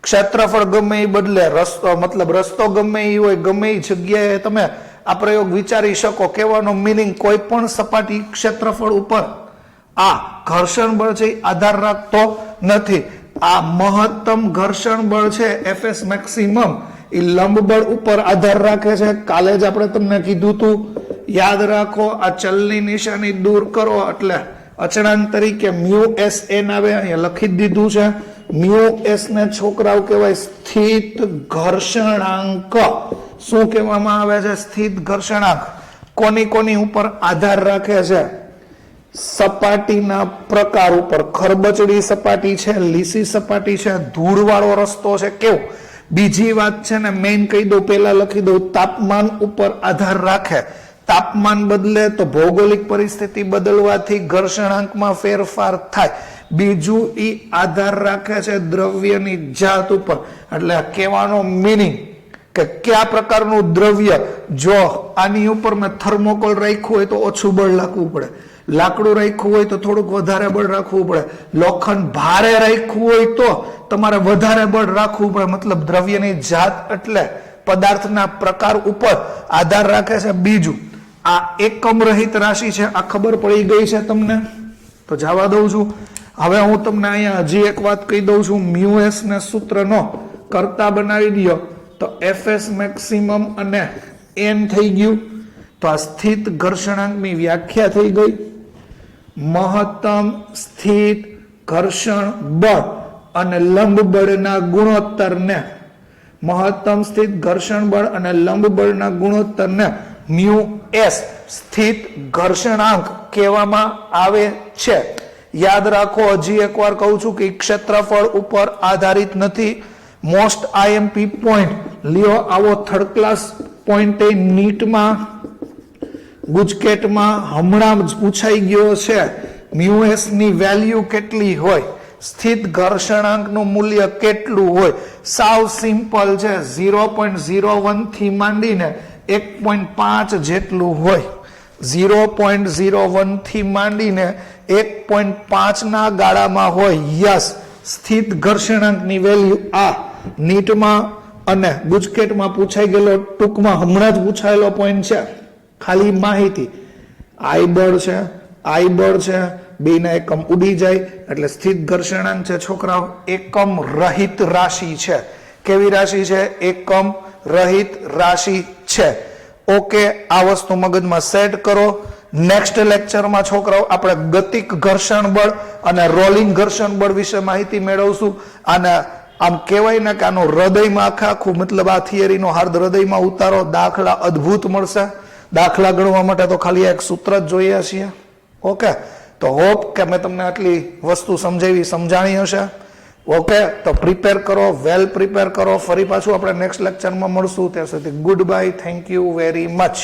ક્ષેત્રફળ ગમે એ બદલે, રસ્તો ગમે એ હોય, ગમે એ જગ્યાએ તમે આ પ્રયોગ વિચારી શકો. કહેવાનો મિનિંગ, કોઈ પણ સપાટી ક્ષેત્રફળ ઉપર આ ઘર્ષણ બળ છે આધાર રાખતો નથી. આ મહત્તમ ઘર્ષણ બળ છે એફએસ મેક્સિમમ એ લંબ બળ ઉપર આધાર રાખે છે. કાલે જ આપણે તમને કીધું તું, યાદ રાખો. આ ચલની નિશાની દૂર કરો એટલે અચળાંક તરીકે મ્યુ એસ એન આવે, અહીંયા લખી જ દીધું છે. મ્યુ એસ ને છોકરાઓ કહેવાય સ્થિત ઘર્ષણાંક. શું કહેવામાં આવે છે? સ્થિત ઘર્ષણાંક. કોની ઉપર આધાર રાખે છે? સપાટીના પ્રકાર ઉપર. ખરબચડી સપાટી છે, લીસી સપાટી છે, ધૂળવાળો રસ્તો છે, કેવું? બીજી વાત છે ને, મેઇન કહી દઉં, પેલા લખી દઉં, તાપમાન ઉપર આધાર રાખે. તાપમાન બદલે તો ભૌગોલિક પરિસ્થિતિ બદલવાથી ઘર્ષણાંકમાં ફેરફાર થાય. બીજું એ આધાર રાખે છે દ્રવ્યની જાત ઉપર. એટલે કહેવાનો મિનિંગ કે કયા પ્રકારનું દ્રવ્ય, જો આની ઉપર મેં થર્મોકોલ રાખ્યું હોય તો ઓછું બળ રાખવું પડે, લાકડું રાખ્યું હોય તો થોડુંક વધારે બળ રાખવું પડે, લોખંડ ભારે રાખ્યું હોય તો તમારે વધારે બળ રાખવું પડે. મતલબ દ્રવ્યની જાત એટલે પદાર્થના પ્રકાર ઉપર આધાર રાખે છે. બીજું, આ એકમ રહિત રાશિ છે, આ ખબર પડી ગઈ છે તમને? તો જવા દઉં છું. હવે હું તમને અહીંયા હજી એક વાત કહી દઉં છું. મ્યુ એસ ને સૂત્રનો કરતા બનાવી દો તો એફએસ મેક્સિમમ અને એન થઈ ગયું. તો આ સ્થિત ઘર્ષણાંકની વ્યાખ્યા થઈ ગઈ. મહત્તમ સ્થિત ઘર્ષણ બળ અને લંબ બળના ગુણોત્તરને, મહત્તમ સ્થિત ઘર્ષણ બળ અને લંબ બળના ગુણોત્તરને મ્યુ એસ સ્થિત ઘર્ષણાંક કહેવામાં આવે છે. યાદ રાખો, હજી એકવાર કહું છું કે ક્ષેત્રફળ ઉપર આધારિત નથી. મોસ્ટ આઈએમપી પોઈન્ટ લ્યો, આવો થર્ડ ક્લાસ પોઈન્ટ નીટમાં, ગુજકેટમાં હમણાં જ પૂછાઈ ગયો છે. મ્યુ એસ ની વેલ્યુ કેટલી હોય? સ્થિત ઘર્ષણાંકનું મૂલ્ય કેટલું હોય? સાવ સિમ્પલ છે, 0.01 થી માંડીને 1.5 જેટલું હોય. 0.01 થી માંડીને 1.5 ના ગાળામાં હોય. યસ, સ્થિત ઘર્ષણાંકની વેલ્યુ આ નીટમાં અને ગુજકેટમાં પૂછાઈ ગયેલો, ટૂંકમાં હમણાં જ પૂછાયેલો પોઈન્ટ છે, ખાલી માહિતી. આઈ બળ છે, આઈ બળ છે, બેના એકમ ઉડી જાય એટલે સ્થિત ઘર્ષણાંક છે છોકરાઓ એકમ રહિત રાશિ છે. કેવી રાશિ છે? એકમ રહિત રાશિ છે. ઓકે, આ વસ્તુ મગજમાં સેટ કરો. નેક્સ્ટ લેક્ચરમાં છોકરાઓ આપણે ગતિક ઘર્ષણ બળ અને રોલિંગ ઘર્ષણ બળ વિશે માહિતી મેળવશું. અને આમ કહેવાય ને કે આનો હૃદયમાં આખું મતલબ આ થિયરીનો હાર્દ હૃદયમાં ઉતારો. દાખલા અદ્ભુત મળશે. દાખલા ગણવા માટે તો ખાલી એક સૂત્ર જ જોઈએ છીએ. ઓકે, તો હોપ કે મેં તમને આટલી વસ્તુ સમજાણી હશે. ઓકે, તો પ્રિપેર કરો, વેલ પ્રિપેર કરો. ફરી પાછું આપણે નેક્સ્ટ લેક્ચરમાં મળશું. ત્યાં સુધી good bye. Thank you very much.